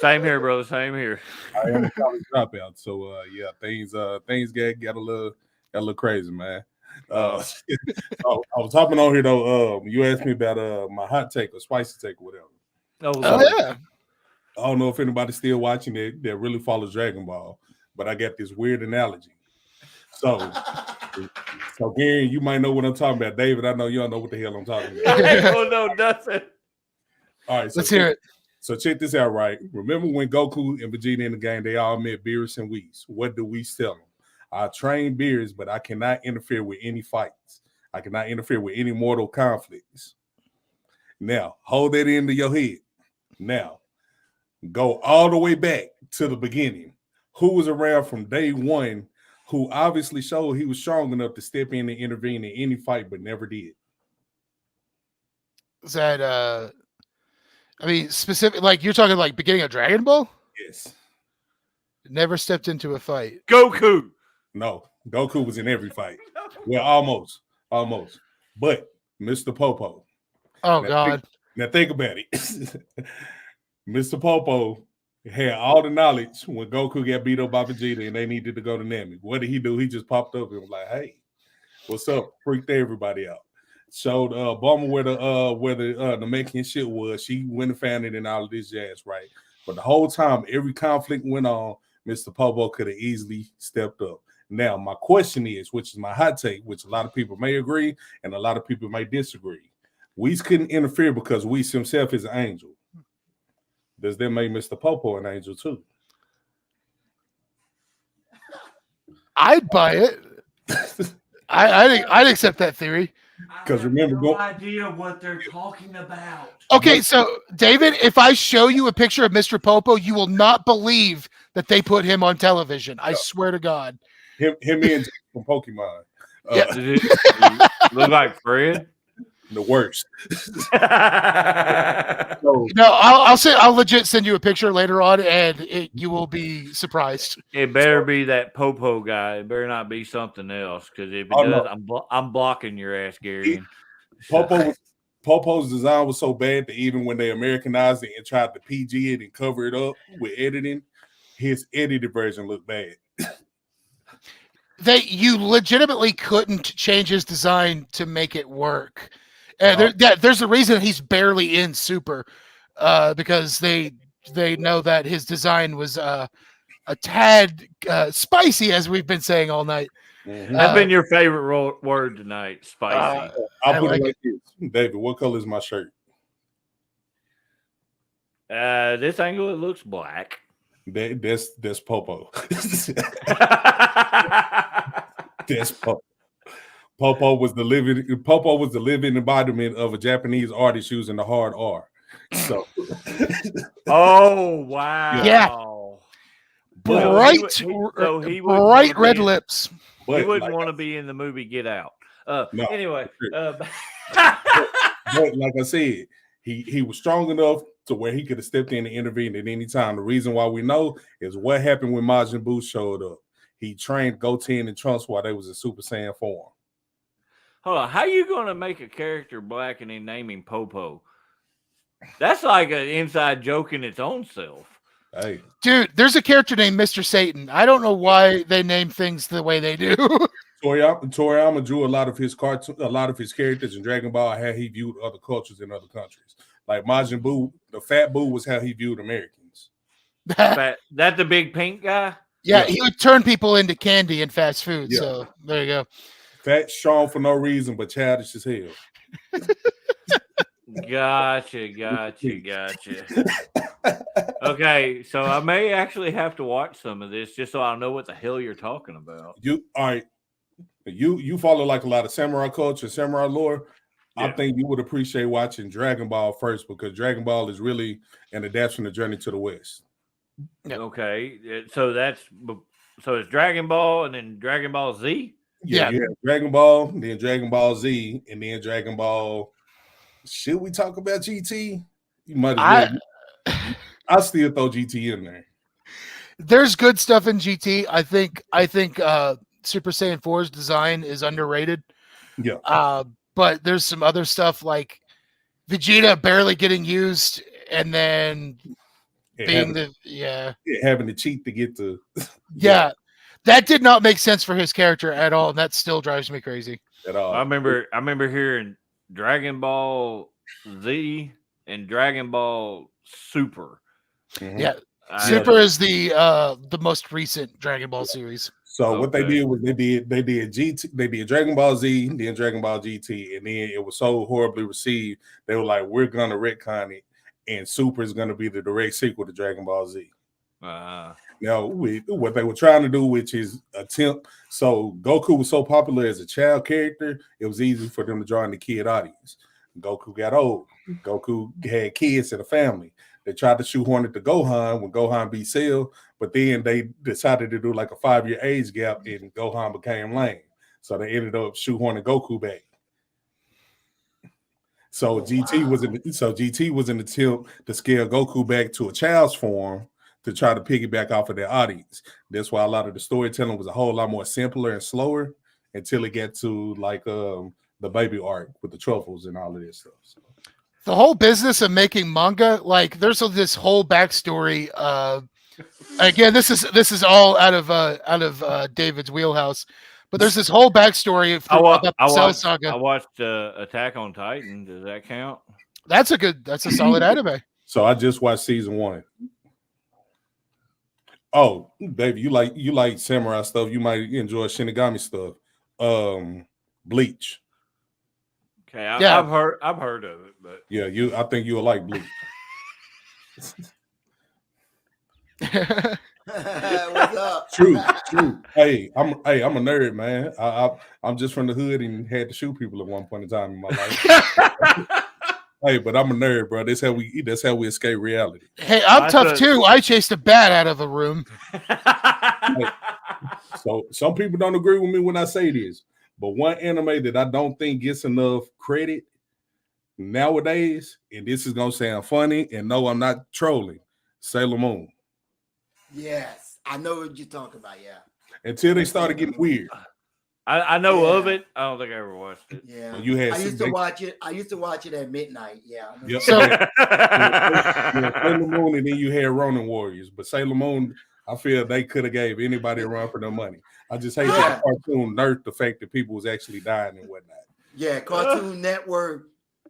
same here, brother. Same here. I am a college dropout. So yeah, things got a little crazy, man. I was hopping on here though. You asked me about my hot take or spicy take or whatever. Oh yeah. I don't know if anybody's still watching it that really follows Dragon Ball, but I got this weird analogy. So Gary, you might know what I'm talking about. David, I know you don't know what the hell I'm talking about. I ain't gonna know nothing. All right, so Let's hear it. So check this out, right? Remember when Goku and Vegeta in the game, they all met Beerus and Whis. What do we tell them? I train Beerus, but I cannot interfere with any fights. I cannot interfere with any mortal conflicts. Now, hold that into your head. Now, go all the way back to the beginning. Who was around from day one who obviously showed he was strong enough to step in and intervene in any fight, but never did? Is that I mean, specific, like you're talking like beginning of Dragon Ball? Yes. Never stepped into a fight. Goku. No, Goku was in every fight. Well, almost. But Mr. Popo. Oh, God. Now think about it. Mr. Popo had all the knowledge when Goku got beat up by Vegeta and they needed to go to Namek. What did he do? He just popped up and was like, "Hey, what's up?" Freaked everybody out. Showed Bulma where the Namekian shit was. She went and found it and all of this jazz, right? But the whole time, every conflict went on, Mr. Popo could have easily stepped up. Now, my question is, which is my hot take, which a lot of people may agree and a lot of people may disagree. Whis couldn't interfere because Whis himself is an angel. Does that make Mr. Popo an angel too? I'd buy it. I'd accept that theory. Because remember, no idea what they're talking about. Okay, so David, if I show you a picture of Mr. Popo, you will not believe that they put him on television. I swear to God. Him and Jake from Pokemon. Yeah. Did it look like Fred? The worst. No, I'll legit send you a picture later on, and you will be surprised. It better be that Popo guy. It better not be something else, because if it does, no. I'm blocking your ass, Gary. Popo's design was so bad that even when they Americanized it and tried to PG it and cover it up with editing, his edited version looked bad. You legitimately couldn't change his design to make it work. There's a reason he's barely in Super, because they know that his design was a tad spicy, as we've been saying all night. Mm-hmm. That's been your favorite word tonight, spicy. I'll put it like this. David, what color is my shirt? This angle, it looks black. That's Popo. That's Popo. Popo was the living embodiment of a Japanese artist using the hard R. So, oh wow, yeah, bright red lips. He wouldn't want to be in the movie Get Out. No, anyway, but like I said, he was strong enough to where he could have stepped in and intervened at any time. The reason why we know is what happened when Majin Buu showed up. He trained Goten and Trunks while they was in Super Saiyan form. Hold on, how you going to make a character black and then name him Popo? That's like an inside joke in its own self. Hey, dude, there's a character named Mr. Satan. I don't know why they name things the way they do. Toriyama drew a lot of his characters in Dragon Ball how he viewed other cultures in other countries. Like Majin Buu, the Fat Buu was how he viewed Americans. That the big pink guy? Yeah, he would turn people into candy in fast food. Yeah. So there you go. Fat, strong for no reason, but childish as hell. Gotcha. Okay, so I may actually have to watch some of this just so I know what the hell you're talking about. You follow like a lot of samurai culture, samurai lore. Yeah. I think you would appreciate watching Dragon Ball first, because Dragon Ball is really an adaptation of Journey to the West. Yeah. Okay, so it's Dragon Ball and then Dragon Ball Z. Yeah, you have Dragon Ball, then Dragon Ball Z, and then Dragon Ball. Should we talk about GT? You might as well. I still throw GT in there. There's good stuff in GT. I think Super Saiyan 4's design is underrated. Yeah. But there's some other stuff like Vegeta barely getting used, and then having to cheat to get to. Yeah. That did not make sense for his character at all, and that still drives me crazy. At all. I remember hearing Dragon Ball Z and Dragon Ball Super. Mm-hmm. Yeah, Super is the most recent Dragon Ball series. So what they Okay. did was they did GT, they did Dragon Ball Z, then Dragon Ball GT, and then it was so horribly received. They were like, we're gonna retcon it, and Super is gonna be the direct sequel to Dragon Ball Z. Now, what they were trying to do, which is attempt, so Goku was so popular as a child character, it was easy for them to draw in the kid audience. Goku got old. Goku had kids and a family. They tried to shoehorn it to Gohan when Gohan beat Cell, but then they decided to do like a 5-year age gap, and Gohan became lame. So they ended up shoehorning Goku back. So GT was an attempt to scale Goku back to a child's form to try to piggyback off of their audience. That's why a lot of the storytelling was a whole lot more simpler and slower until it got to like the baby arc with the truffles and all of this stuff. So. The whole business of making manga, like there's this whole backstory. Again, this is all out of David's wheelhouse, but there's this whole backstory about the Cell Saga. I watched Attack on Titan. Does that count? That's a solid anime. So I just watched season 1. Oh, baby, you like samurai stuff. You might enjoy Shinigami stuff. Bleach. Okay, I've heard of it, but yeah, I think you'll like Bleach. What's up? True. Hey, I'm a nerd, man. I'm just from the hood and had to shoot people at one point in time in my life. Hey, but I'm a nerd, bro. That's how we escape reality. Hey, I'm tough too. I chased a bat out of a room. Hey, so some people don't agree with me when I say this, but one anime that I don't think gets enough credit nowadays, and this is gonna sound funny, and no, I'm not trolling. Sailor Moon. Yes, I know what you're talking about. Yeah. Until they started getting weird. I know of it. I don't think I ever watched it. Yeah. Well, I used to watch it. I used to watch it at midnight. Yeah. Yep. So, Sailor Moon, and then you had Ronin Warriors. But Sailor Moon, I feel they could have gave anybody a run for their money. I just hate that the cartoon nerfed the fact that people was actually dying and whatnot. Yeah, Cartoon Network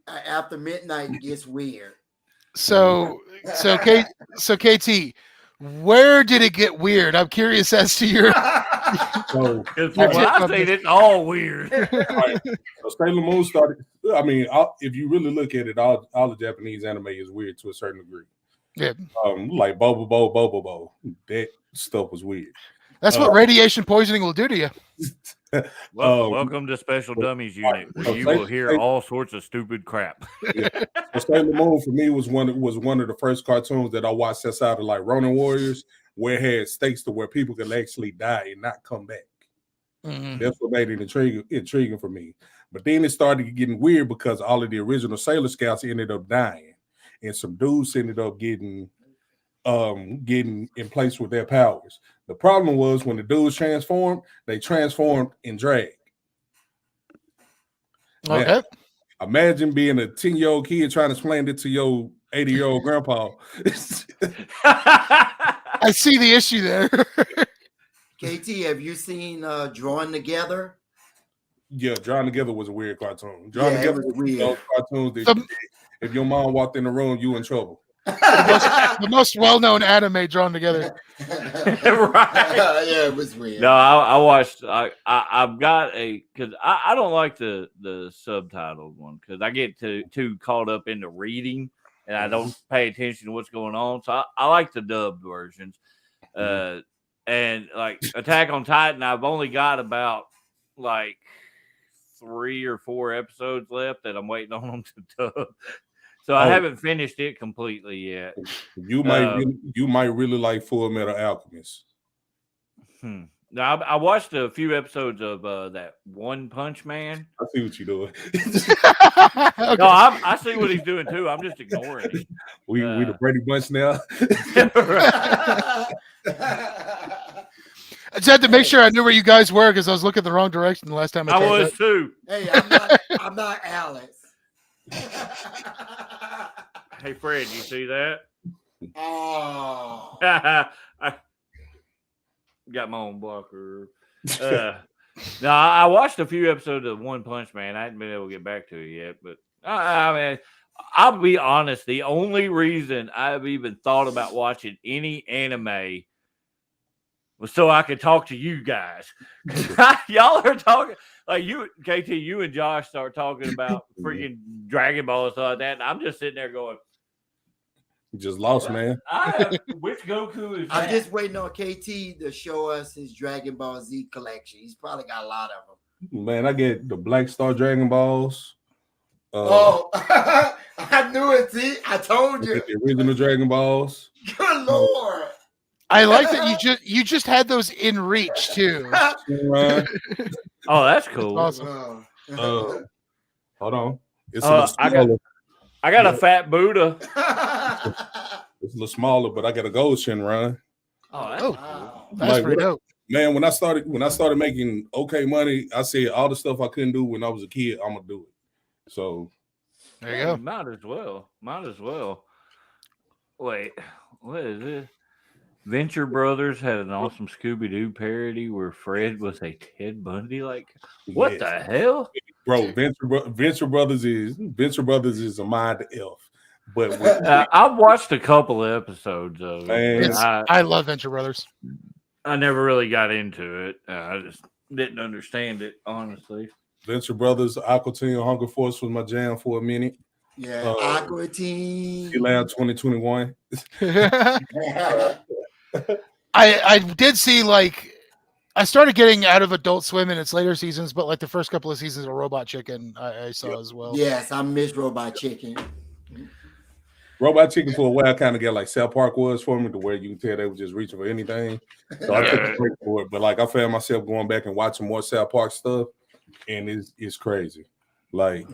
after midnight gets weird. So KT, where did it get weird? I'm curious as to your. So I say it's all weird. Right. So Sailor Moon started. I mean, if you really look at it, all the Japanese anime is weird to a certain degree. Yeah. Like Bobo. That stuff was weird. That's what radiation poisoning will do to you. Well, welcome to Special Dummies Unit, where you will hear all sorts of stupid crap. Yeah. So Sailor Moon for me was one of the first cartoons that I watched outside of like Ronin Warriors, where it had stakes to where people could actually die and not come back. Mm-hmm. That's what made it intriguing for me. But then it started getting weird because all of the original Sailor Scouts ended up dying, and some dudes ended up getting in place with their powers. The problem was when the dudes transformed, they transformed in drag. Okay. Now, imagine being a 10-year-old kid trying to explain it to your 80-year-old grandpa. I see the issue there. KT, have you seen Drawing Together? Yeah, Drawing Together was a weird cartoon. It was weird. Those cartoons that if your mom walked in the room, you in trouble. The most well-known anime drawn together. Right. Yeah, it was weird. No, I watched. I've got because I don't like the subtitled one because I get too caught up into reading and I don't pay attention to what's going on. So I like the dubbed versions. And like Attack on Titan, I've only got about like 3 or 4 episodes left that I'm waiting on them to dub. So I haven't finished it completely yet. You might really like Full Metal Alchemist. Now I watched a few episodes of that One Punch Man. I see what you're doing. Okay. No, I see what he's doing too. I'm just ignoring it. We the Brady Bunch now. I just had to make sure I knew where you guys were because I was looking the wrong direction the last time I was too. Hey, I'm not Alex. Hey Fred, you see that? Oh. I got my own blocker. No, I watched a few episodes of One Punch Man. I hadn't been able to get back to it yet, but I mean, I'll be honest. The only reason I've even thought about watching any anime so I could talk to you guys. Y'all are talking like you, KT. You and Josh start talking about freaking Dragon Ball and stuff like that. And I'm just sitting there going, You just lost, man. which Goku is I'm that? just waiting on KT to show us his Dragon Ball Z collection. He's probably got a lot of them. Man, I get the Black Star Dragon Balls. Oh, I knew it. See, I told you. The original Dragon Balls. Good Lord. I like that you just had those in reach too. Shenron. Oh, that's cool. Awesome. Hold on. It's a little smaller. I got a fat Buddha. It's a little smaller, but I got a gold Shenron. Oh, that's Wow. That's Like, pretty dope. Man, when I started making okay money, I said all the stuff I couldn't do when I was a kid, I'm gonna do it. So There you go. Might as well. Wait, what is this? Venture Brothers had an awesome Scooby Doo parody where Fred was a Ted Bundy. Like, what yes. the hell, Bro, Venture Brothers is a mind elf. But I've watched a couple of episodes of Man. it. I love Venture Brothers. I never really got into it. I just didn't understand it, honestly. Venture Brothers, Aqua Teen, Hunger Force was my jam for a minute. Yeah, Aqua Teen. Lab 2021. I did see like I started getting out of Adult Swim in its later seasons, but like the first couple of seasons of Robot Chicken, I saw as well. Yes, I miss Robot Chicken. Robot Chicken for a while kind of got like South Park was for me, to where you can tell they were just reaching for anything. So I took a break for it. But like I found myself going back and watching more South Park stuff, and it's crazy. Like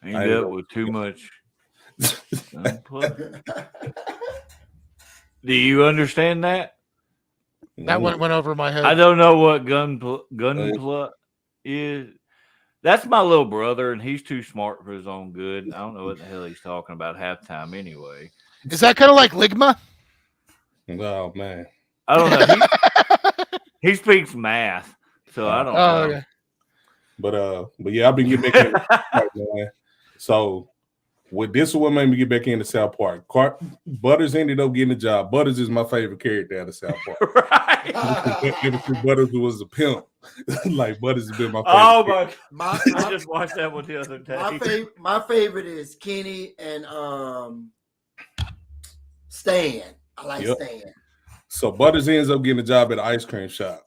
Ain't up with too much. Do you understand that? That one went over my head. I don't know what gunpla is. That's my little brother, and he's too smart for his own good. I don't know what the hell he's talking about half the time anyway. Is that kind of like Ligma? Oh man, I don't know. He speaks math, so I don't know. Okay. But yeah, I've been getting back in, man. So this is what made me get back into South Park. Butters ended up getting a job. Butters is my favorite character out of South Park. Right. Butters was a pimp. Like Butters has been my favorite. Oh my! I just watched that one the other day. My favorite is Kenny and Stan. I like Stan. So Butters ends up getting a job at an ice cream shop.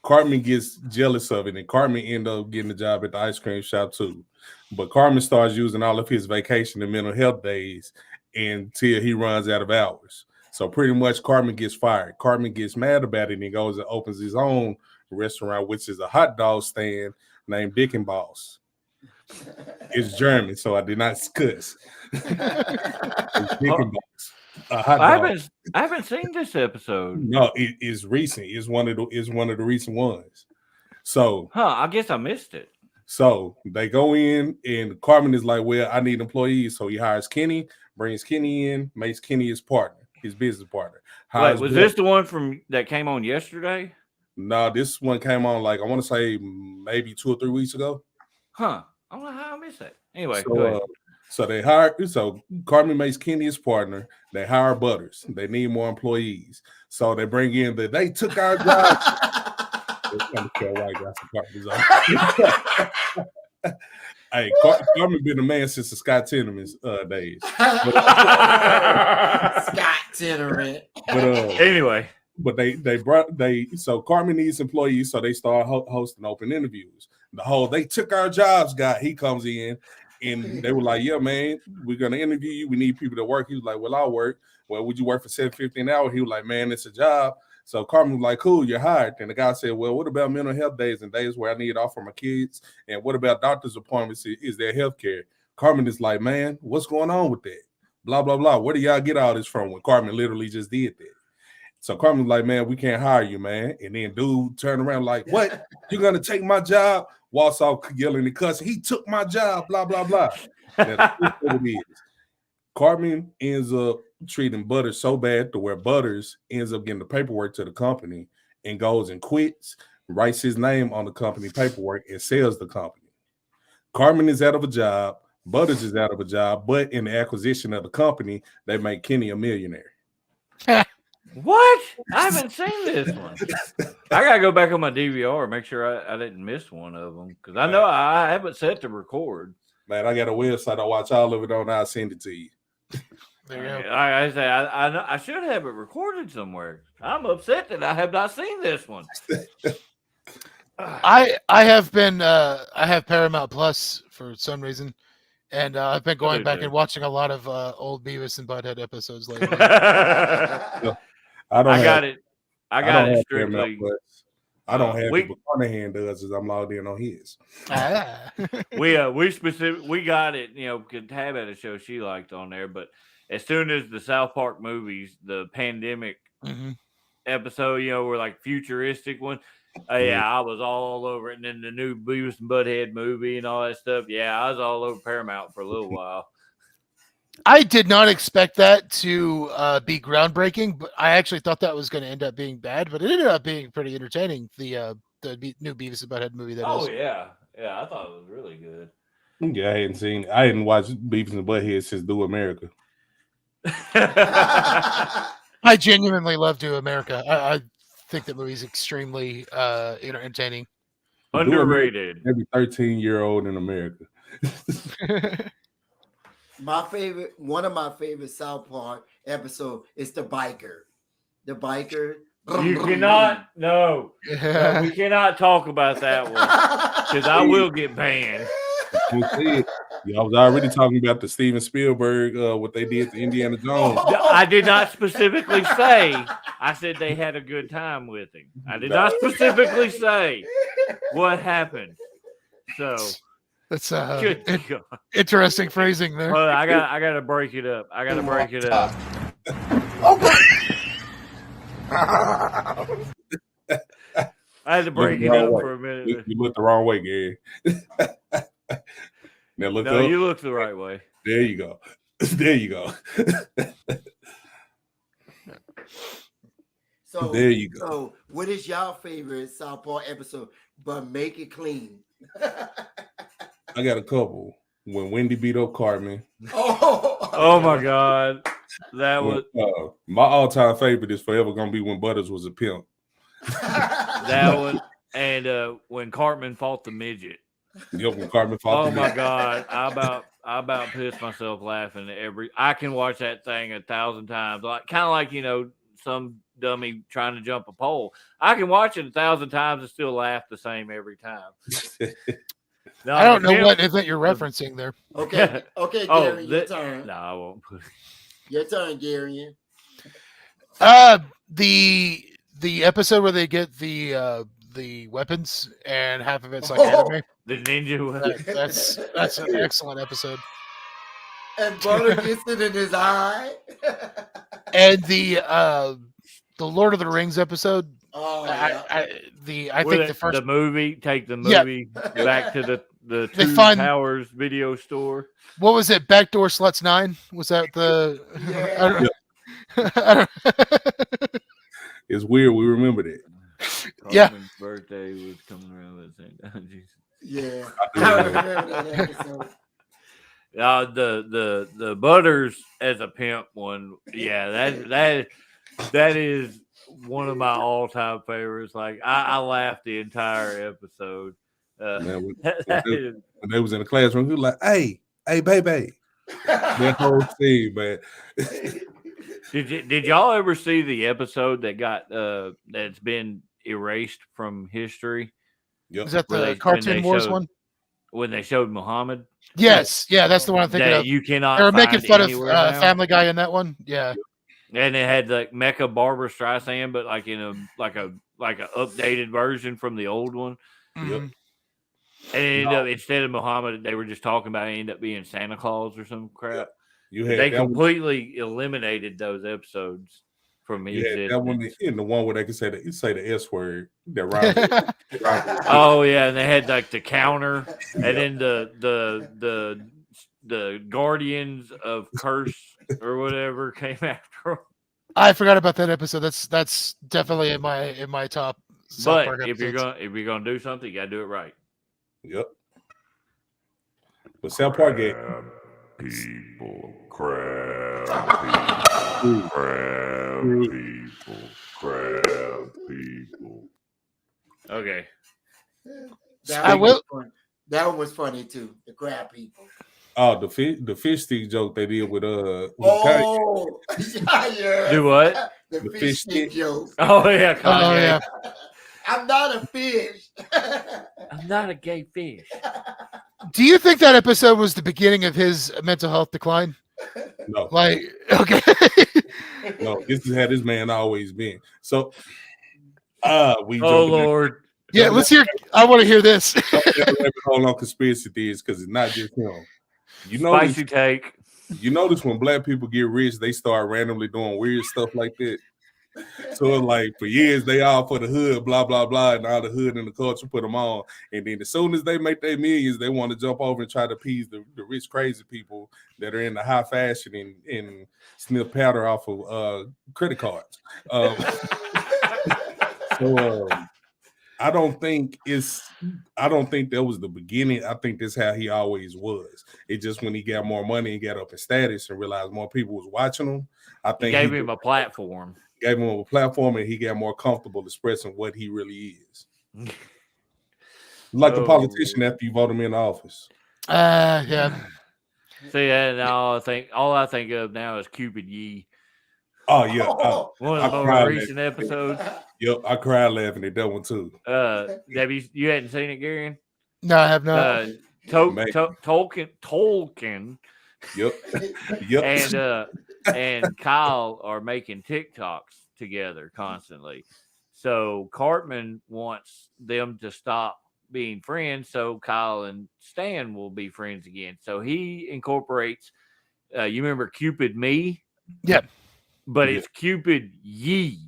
Cartman gets jealous of it, and Cartman ends up getting a job at the ice cream shop too. But Cartman starts using all of his vacation and mental health days until he runs out of hours. So pretty much Cartman gets fired. Cartman gets mad about it and he goes and opens his own restaurant, which is a hot dog stand named Dick and Boss. It's German, so I did not cuss. It's Dick and Boss. I haven't seen this episode. No, it is recent. It's one of the recent ones. So I guess I missed it. So they go in, and Cartman is like, well, I need employees. So he hires Kenny, brings Kenny in, makes Kenny his partner, his business partner. Wait, was this the one that came on yesterday? No, this one came on like, I want to say maybe 2 or 3 weeks ago. Huh. I don't know how I missed that. Anyway, so, go ahead. So Cartman makes Kenny his partner. They hire Butters. They need more employees. So they bring in they took our jobs. Hey, Cartman been a man since the Scott Tenorman's days. Scott Tenorman. Anyway, but so Cartman needs employees, so they start hosting open interviews. They took our jobs guy, he comes in, and they were like, yeah, man, we're gonna interview you. We need people to work. He was like, well, I'll work. Well, would you work for $7.50 an hour? He was like, man, it's a job. So Cartman was like, cool, you're hired. And the guy said, well, what about mental health days and days where I need off for my kids? And what about doctor's appointments? Is there health care? Cartman is like, man, what's going on with that? Blah, blah, blah. Where do y'all get all this from when Cartman literally just did that? So Cartman was like, man, we can't hire you, man. And then dude turned around like, what? You're going to take my job? Walks off yelling and cussing. He took my job, blah, blah, blah. That's what it is. Cartman ends up treating Butters so bad to where Butters ends up getting the paperwork to the company and goes and quits, writes his name on the company paperwork, and sells the company. Cartman is out of a job. Butters is out of a job, but in the acquisition of the company, they make Kenny a millionaire. What? I haven't seen this one. I gotta go back on my DVR and make sure I didn't miss one of them because I know I haven't set to record. Man, I got a website. I watch all of it on. I'll send it to you. There you go. I say I should have it recorded somewhere. I'm upset that I have not seen this one. I have Paramount Plus for some reason, and I've been going back and watching a lot of old Beavis and Butthead episodes lately. I got it strictly. I don't have it, but Carnahan does is I'm logged in on his. We got it, because Tab had a show she liked on there, but as soon as the South Park movies, the pandemic episode, were like futuristic one, I was all over it. And then the new Beavis and Butthead movie and all that stuff, I was all over Paramount for a little while. I did not expect that to be groundbreaking, but I actually thought that was going to end up being bad, but it ended up being pretty entertaining. The new Beavis and Butthead movie. I thought it was really good. Yeah, I hadn't watched Beavis and Butthead since Do America. I genuinely love Do America. I think that movie's extremely entertaining. Underrated. Every 13-year-old in America. One of my favorite South Park episode is the biker. The biker. You cannot. No, we cannot talk about that one because I will get banned. I was already talking about the Steven Spielberg, what they did to Indiana Jones. I did not specifically say. I said they had a good time with him. I did not specifically say what happened. So. That's interesting phrasing there. Well, I gotta break it up. I had to break it up for a minute. You looked the wrong way, Gary. Now look up. You look the right way. There you go. There you go. So there you go. So what is y'all favorite South Park episode? But make it clean. I got a couple. When Wendy beat up Cartman. Oh my God. That was my all-time favorite is forever gonna be when Butters was a pimp. That one and when Cartman fought the midget. Yep, when Cartman fought the midget. Oh my God. I about pissed myself laughing I can watch that thing 1,000 times. Kind of like some dummy trying to jump a pole. I can watch it 1,000 times and still laugh the same every time. No, I don't know what event you're referencing there. Okay, Gary, your turn. No, I won't put it. Your turn, Gary. The episode where they get the weapons and half of it's like anime. The ninja weapon. That's an excellent episode. And Butter gets it in his eye. And the Lord of the Rings episode. Oh, yeah. I think the first movie back to the Two Towers video store. What was it? Backdoor Sluts 9? Was that the? Yeah. It's weird. We remember that. Cartman's birthday was coming around at the same time. Yeah, I remember that episode. The Butters as a pimp one. Yeah, that is one of my all-time favorites. Like I laughed the entire episode. Man, when they was in the classroom, he was like, "Hey, baby." That whole scene, man. Did y'all ever see the episode that got that's been erased from history? Yep. Is that the Cartoon Wars one? When they showed Muhammad? Yes, yeah, that's the one I'm thinking of. You cannot. They were making fun of Family Guy in that one. Yeah. And it had like Mecha Barbara Streisand, but like in a updated version from the old one. Yep. And instead of Muhammad, they were just talking about it ended up being Santa Claus or some crap. They completely eliminated those episodes from me. Yeah, that one in the one where they could say the S word. Oh yeah, and they had like the counter, and then the Guardians of Curse or whatever came after them. I forgot about that episode. That's definitely in my top. But if you're gonna do something, you gotta do it right. Yep. But South Park Crab people. Crab people. Okay. I will. That one was funny too. The crab people. Oh, the fish stick joke they did with Kanye. Oh, yeah. Do what? The The fish fish stick stick. joke. Oh yeah, Oh Kanye. yeah. I'm not a fish. I'm not a gay fish. Do you think that episode was the beginning of his mental health decline? No, Like, okay. no, this is how this man always been. So, we Oh jumping Lord. Yeah, let's hear. I want to hear this. hold on conspiracy theories because it's not just him. You Spicy take. notice when black people get rich, they start randomly doing weird stuff like that. So like for years they all for the hood, blah blah blah, and all the hood and the culture put them on. And then as soon as they make their millions, they want to jump over and try to appease the rich crazy people that are in the high fashion and sniff powder off of credit cards. I don't think that was the beginning. I think that's how he always was. It just when he got more money and got up in status and realized more people was watching him, I think Gave him a platform. Gave him a platform and he got more comfortable expressing what he really is. Like a politician after you vote him in office. Yeah. See, now all I think of now is Cupid Yee. Oh yeah. One of the more recent episodes. Yep, I cried laughing at that one too. Debbie, you hadn't seen it, Gary? No, I have not. Tolkien. Yep. And Kyle are making TikToks together constantly. So Cartman wants them to stop being friends, so Kyle and Stan will be friends again. So he incorporates. You remember Cupid Me? Yep. But it's Cupid Yee.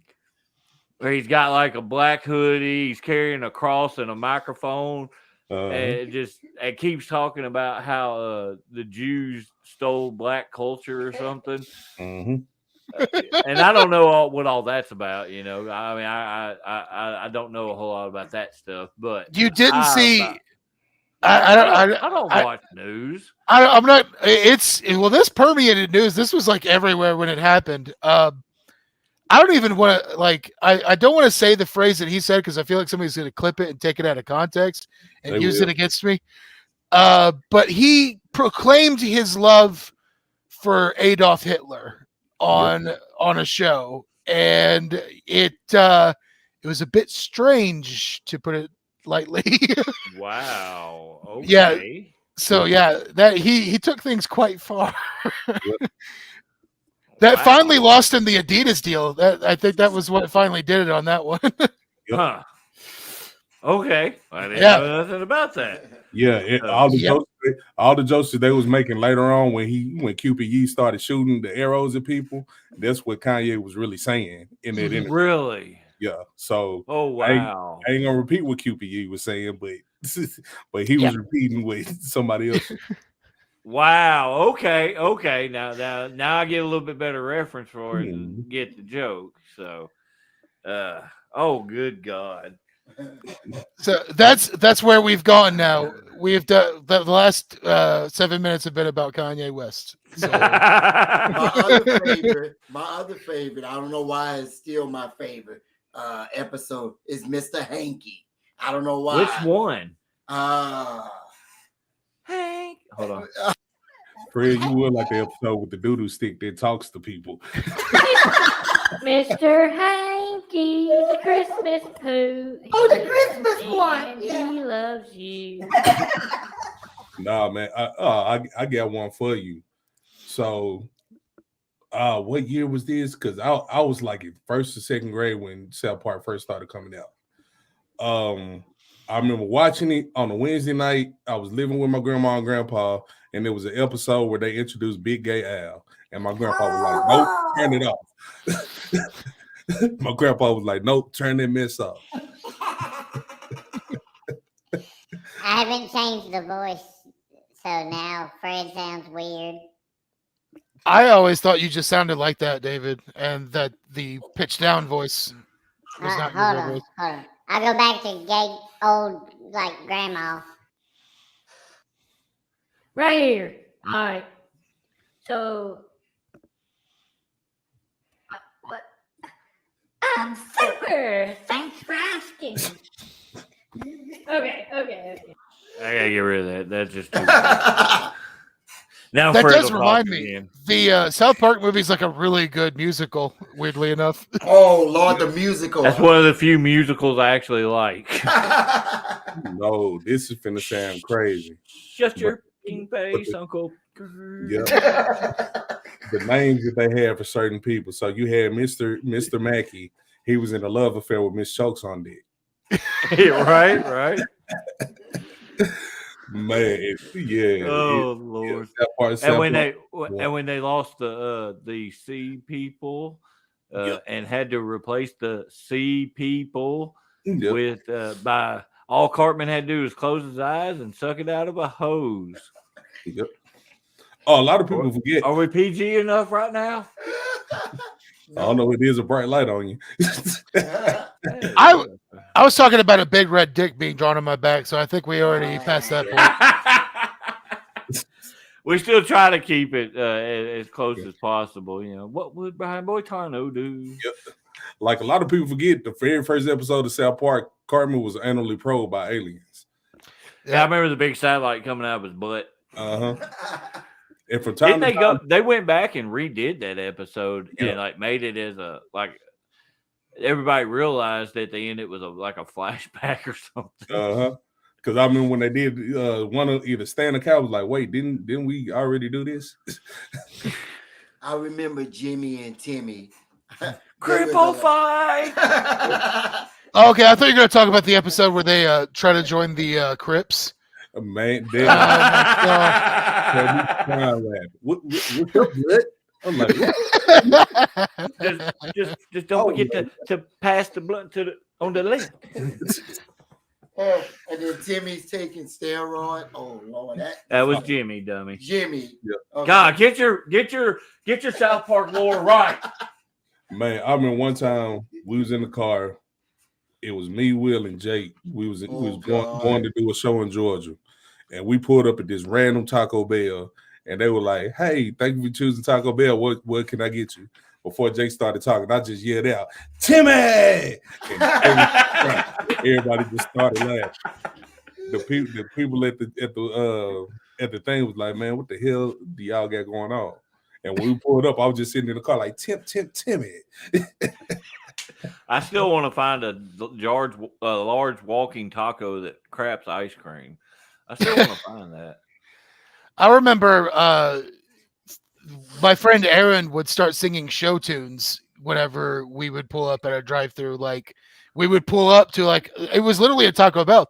Where he's got like a black hoodie, he's carrying a cross and a microphone, and it keeps talking about how the Jews stole black culture or something. Mm-hmm. And I don't know what all that's about. You know, I mean, I don't know a whole lot about that stuff. But you didn't see. I don't watch news. I'm not. This permeated news. This was like everywhere when it happened. I don't even want to I don't want to say the phrase that he said because I feel like somebody's going to clip it and take it out of context and use it against me. But he proclaimed his love for Adolf Hitler on a show, and it was a bit strange to put it lightly. Wow. Okay. Yeah. So that he took things quite far. That finally lost him the Adidas deal. I think that was what finally did it on that one. Huh. Okay. I didn't know nothing about that. Yeah, all the jokes that they was making later on when Cupid Yee started shooting the arrows at people, that's what Kanye was really saying in that interview. Really? Yeah. So wow. I ain't gonna repeat what Cupid Yee was saying, but he was repeating what somebody else. Wow. Okay. Now I get a little bit better reference for it and get the joke. So, oh, good God. So that's where we've gone now. We've done the last 7 minutes have been about Kanye West. So. my other favorite, I don't know why it's still my favorite episode is Mr. Hanky. I don't know why. Which one? Hank. Hold on. Fred, you would like the episode with the doo-doo stick that talks to people. Mr. Hanky, the Christmas poo. Oh, the Christmas one. Yeah. He loves you. Nah, man. I got one for you. So, what year was this? Because I was like in first or second grade when South Park first started coming out. I remember watching it on a Wednesday night. I was living with my grandma and grandpa, and there was an episode where they introduced Big Gay Al, and my grandpa was like, "Nope, turn it off." My grandpa was like, "Nope, turn that mess off." I haven't changed the voice, so now Fred sounds weird. I always thought you just sounded like that, David, and that the pitched down voice was not your real voice. Hold on. I'll go back to gay old like grandma. Right here. All right. So, I'm super. Thanks for asking. Okay. I gotta get rid of that. That's just too much. Now That Fred does will remind talk me. again. The South Park movie is like a really good musical, weirdly enough. Oh Lord, the musical. That's one of the few musicals I actually like. No, this is finna sound crazy. Shut But- your fucking face, Uncle. Yeah. The names that they had for certain people. So you had Mr. Mackey. He was in a love affair with Miss Chokes on Dick. right. Man, yeah. Oh Lord. That part, And when they lost the C people and had to replace the C people with by all Cartman had to do was close his eyes and suck it out of a hose. Yep. Oh, a lot of people forget. Are we PG enough right now? I don't know. It is a bright light on you. I was talking about a big red dick being drawn on my back, so I think we already passed that point. We still try to keep it as close as possible. You know, what would Brian Boitano do? Yep. Like a lot of people forget, the very first episode of South Park, Cartman was anally probed by aliens. Yeah, I remember the big satellite coming out of his butt. And from time Didn't to time, they went back and redid that episode and like made it as a like everybody realized at the end it was like a flashback or something. Because I remember when they did one of either Stan or Cal was like, wait, didn't we already do this? I remember Jimmy and Timmy. Cripple fight. Okay, I thought you were going to talk about the episode where they try to join the Crips. Man, Oh my God. What's up, Brett? I'm like, just don't forget to pass the blunt on the left. And then Timmy's taking steroid. Oh Lord, that was Jimmy, dummy. Jimmy. Yeah. Okay. God, get your South Park lore right. Man, I remember one time we was in the car. It was me, Will, and Jake. We was going to do a show in Georgia, and we pulled up at this random Taco Bell, and they were like, "Hey, thank you for choosing Taco Bell. What can I get you?" Before Jake started talking, I just yelled out, "Timmy!" And everybody just started laughing. The people at the thing was like, "Man, what the hell do y'all got going on?" And when we pulled up, I was just sitting in the car like, Timmy. I still want to find a large walking taco that craps ice cream. I still want to find that. I remember my friend Aaron would start singing show tunes whenever we would pull up at a drive-thru. Like we would pull up to it was literally a Taco Bell.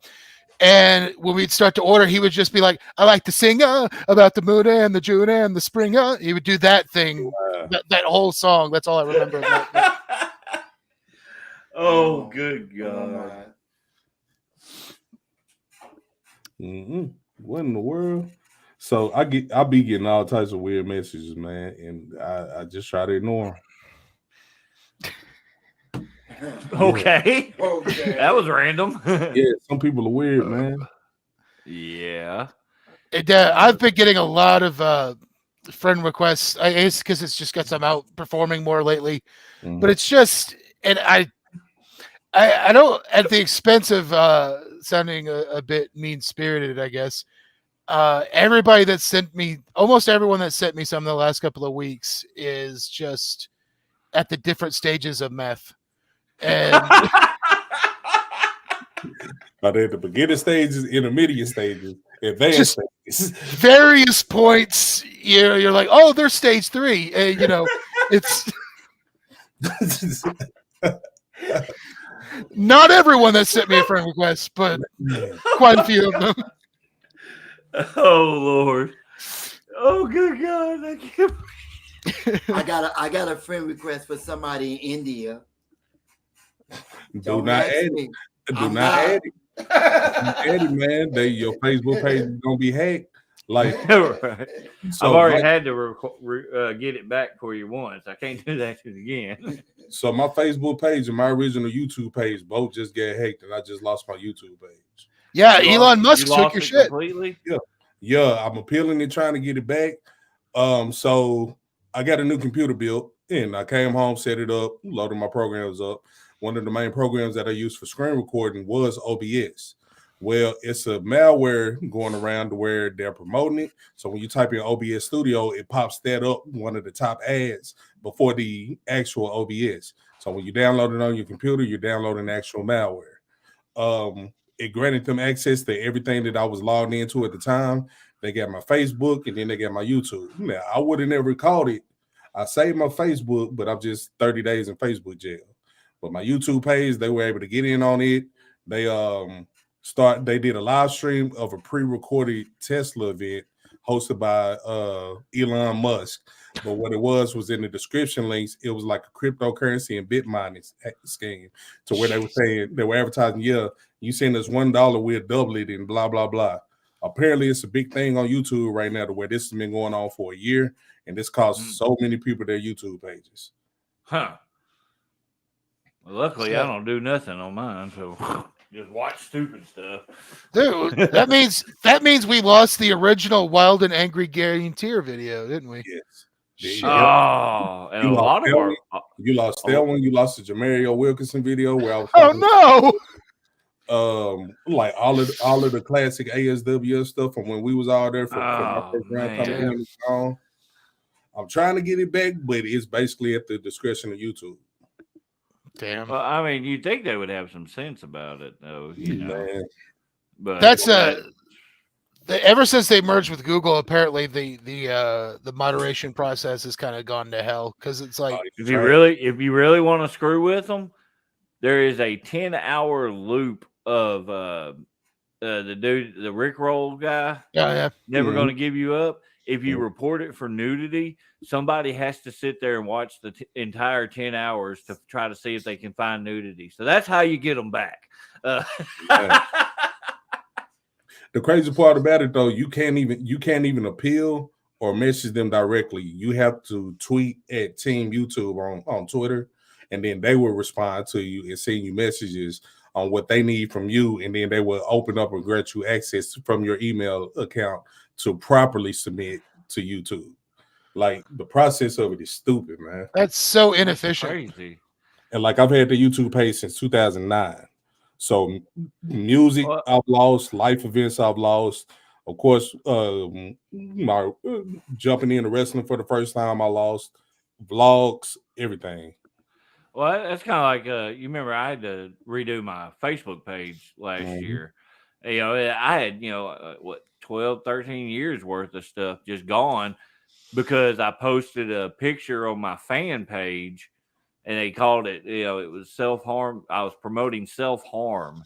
And when we'd start to order, he would just be like, "I like to sing about the moon and the June and the spring." He would do that thing, that whole song. That's all I remember of that. Oh, good God. What in the world? So I be getting all types of weird messages, man, and I just try to ignore them. Okay. That was random. Yeah, some people are weird, man. Yeah. I've been getting a lot of friend requests. I guess because it's just because I'm out performing more lately, but it's just, and I don't, at the expense of sounding a bit mean-spirited, I guess. Everybody that sent me, almost everyone that sent me some in the last couple of weeks is just at the different stages of meth. And are they at the beginning stages, intermediate stages, advanced stages? Various points, you're like, oh, they're stage 3. It's not everyone that sent me a friend request, but quite a few of them. Oh Lord! Oh good God! I can't. I got a friend request for somebody in India. Do not add it. Do not add it. Add it, man. Your Facebook page is gonna be hacked. Like, right. So I've already had to get it back for you once. I can't do that again. So my Facebook page and my original YouTube page both just get hacked, and I just lost my YouTube page. Yeah, Elon Musk took your shit. Completely? Yeah, I'm appealing and trying to get it back. So I got a new computer built, and I came home, set it up, loaded my programs up. one of the main programs that I used for screen recording was OBS. Well, it's a malware going around to where they're promoting it. So when you type in OBS Studio, it pops that up one of the top ads before the actual OBS. So when you download it on your computer, you're downloading actual malware. It granted them access to everything that I was logged into at the time. They got my Facebook and then they got my YouTube. Now, I would have never caught it. I saved my Facebook, but I'm just 30 days in Facebook jail. But my YouTube page, they were able to get in on it. They did a live stream of a pre-recorded Tesla event hosted by Elon Musk. But what it was in the description links, it was like a cryptocurrency and bit mining scheme to where they were saying, they were advertising, yeah, you send us $1, we'll double it and blah, blah, blah. Apparently, it's a big thing on YouTube right now to where this has been going on for a year, and this costs so many people their YouTube pages. Huh. Well, luckily, I don't do nothing on mine, so just watch stupid stuff. Dude, that means we lost the original Wild and Angry Guaranteer video, didn't we? Yes. Oh, and a lot of our... You lost that one. You lost the Jamario Wilkinson video where I was like all of the classic ASWS stuff from when we was all there for my first round coming in. I'm trying to get it back, but it's basically at the discretion of YouTube. Damn. Well, I mean, you'd think they would have some sense about it, though. You know, man. But that's ever since they merged with Google, apparently the moderation process has kind of gone to hell because it's like if you really want to screw with them, there is a 10-hour loop of the dude, the Rickroll guy. Never going to give you up. If you report it for nudity, somebody has to sit there and watch the entire 10 hours to try to see if they can find nudity. So that's how you get them back. The crazy part about it, though, you can't even appeal or message them directly. You have to tweet at Team YouTube on Twitter, and then they will respond to you and send you messages on what they need from you, and then they will open up and grant you access from your email account to properly submit to YouTube. Like, the process of it is stupid, man. That's so inefficient. That's crazy. And like, I've had the YouTube page since 2009. So music I've lost, life events I've lost. Of course, my jumping into wrestling for the first time I lost. Vlogs, everything. Well, that's kind of like you remember I had to redo my Facebook page last year. You know, I had 12, 13 years worth of stuff just gone because I posted a picture on my fan page. And they called it, it was self-harm. I was promoting self-harm.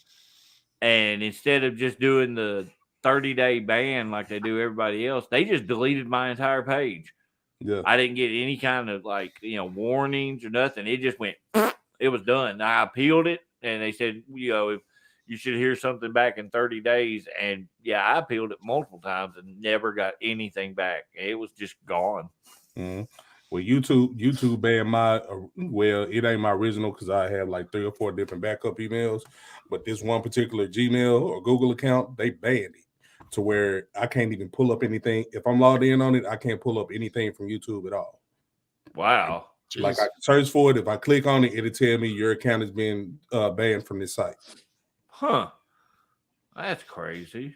And instead of just doing the 30-day ban like they do everybody else, they just deleted my entire page. Yeah. I didn't get any kind of warnings or nothing. It just went, it was done. I appealed it. And they said, if you should hear something back in 30 days. And yeah, I appealed it multiple times and never got anything back. It was just gone. Mm-hmm. Well, YouTube banned it ain't my original because I have like 3 or 4 different backup emails, but this one particular Gmail or Google account, they banned it to where I can't even pull up anything. If I'm logged in on it, I can't pull up anything from YouTube at all. Wow. Like, I can search for it. If I click on it, it'll tell me your account has been banned from this site. Huh. That's crazy.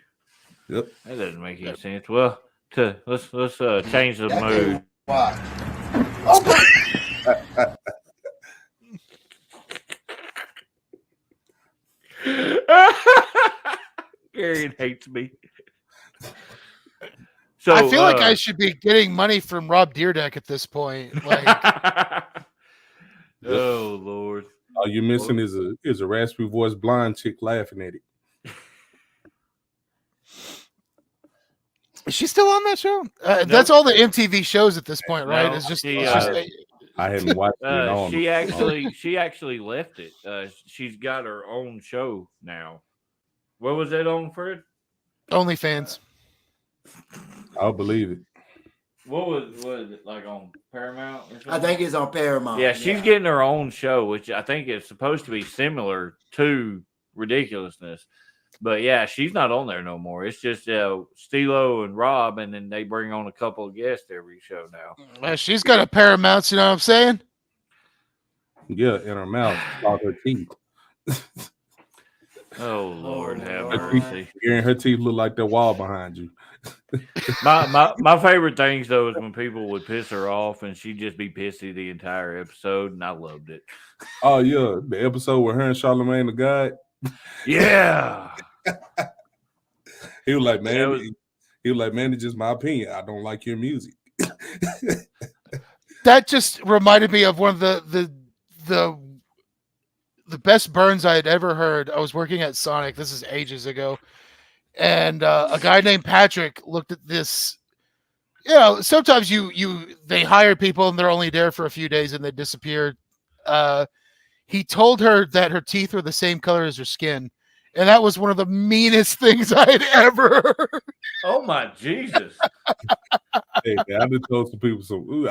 Yep. That doesn't make any sense. Well, let's change the mood. Why? Gary hates me. So I feel like I should be getting money from Rob Deerdeck at this point. Like, oh Lord! All you're missing is a raspy voice blonde chick laughing at it. Is she still on that show? That's all the MTV shows at this point, right? No, it's just. I hadn't watched it. She actually left it. She's got her own show now. What was that on, Fred? OnlyFans. I'll believe it. What was it like on Paramount or something? I think it's on Paramount. Yeah, she's getting her own show, which I think is supposed to be similar to Ridiculousness. But yeah, she's not on there no more. It's just Stilo and Rob, and then they bring on a couple of guests every show now. Well, she's got a Paramount, you know what I'm saying? Yeah, in her mouth. It's called her teeth. Oh Lord, have Her teeth, mercy. her teeth look like that wall behind you. My favorite things though is when people would piss her off and she'd just be pissy the entire episode, and I loved it. Oh yeah, the episode with her and Charlamagne the God. Yeah. He was like, man, was- he was like, man, it's just my opinion. I don't like your music. That just reminded me of one of the best burns I had ever heard. I was working at Sonic. This is ages ago, and a guy named Patrick looked at this. You know, sometimes they hire people and they're only there for a few days and they disappear. He told her that her teeth were the same color as her skin, and that was one of the meanest things I had ever heard. Oh my Jesus. Hey, man, I done told some people some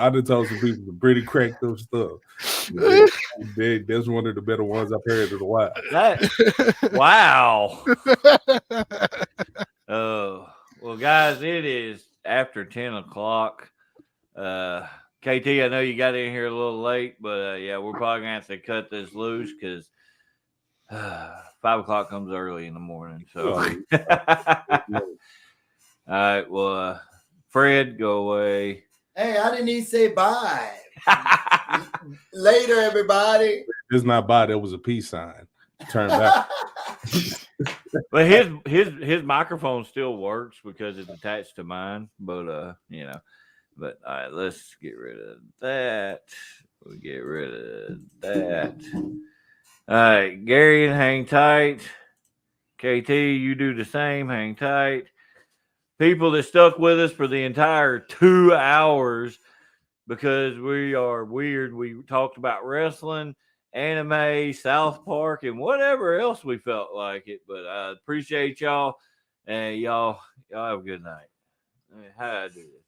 pretty cracked up stuff. That's one of the better ones I've heard in a while. Wow. Well, guys, it is after 10 o'clock. KT, I know you got in here a little late, but yeah, we're probably gonna have to cut this loose because 5 o'clock comes early in the morning. So, all right. Well, Fred, go away. Hey, I didn't even say bye. Later, everybody. It's not bad. That was a peace sign. Turn back. But his microphone still works because it's attached to mine. But you know. But all right, let's get rid of that. We'll get rid of that. All right, Gary, hang tight. KT, you do the same. Hang tight. People that stuck with us for the entire 2 hours because we are weird. We talked about wrestling, anime, South Park, and whatever else we felt like it. But I appreciate y'all, and y'all have a good night. How do I do this?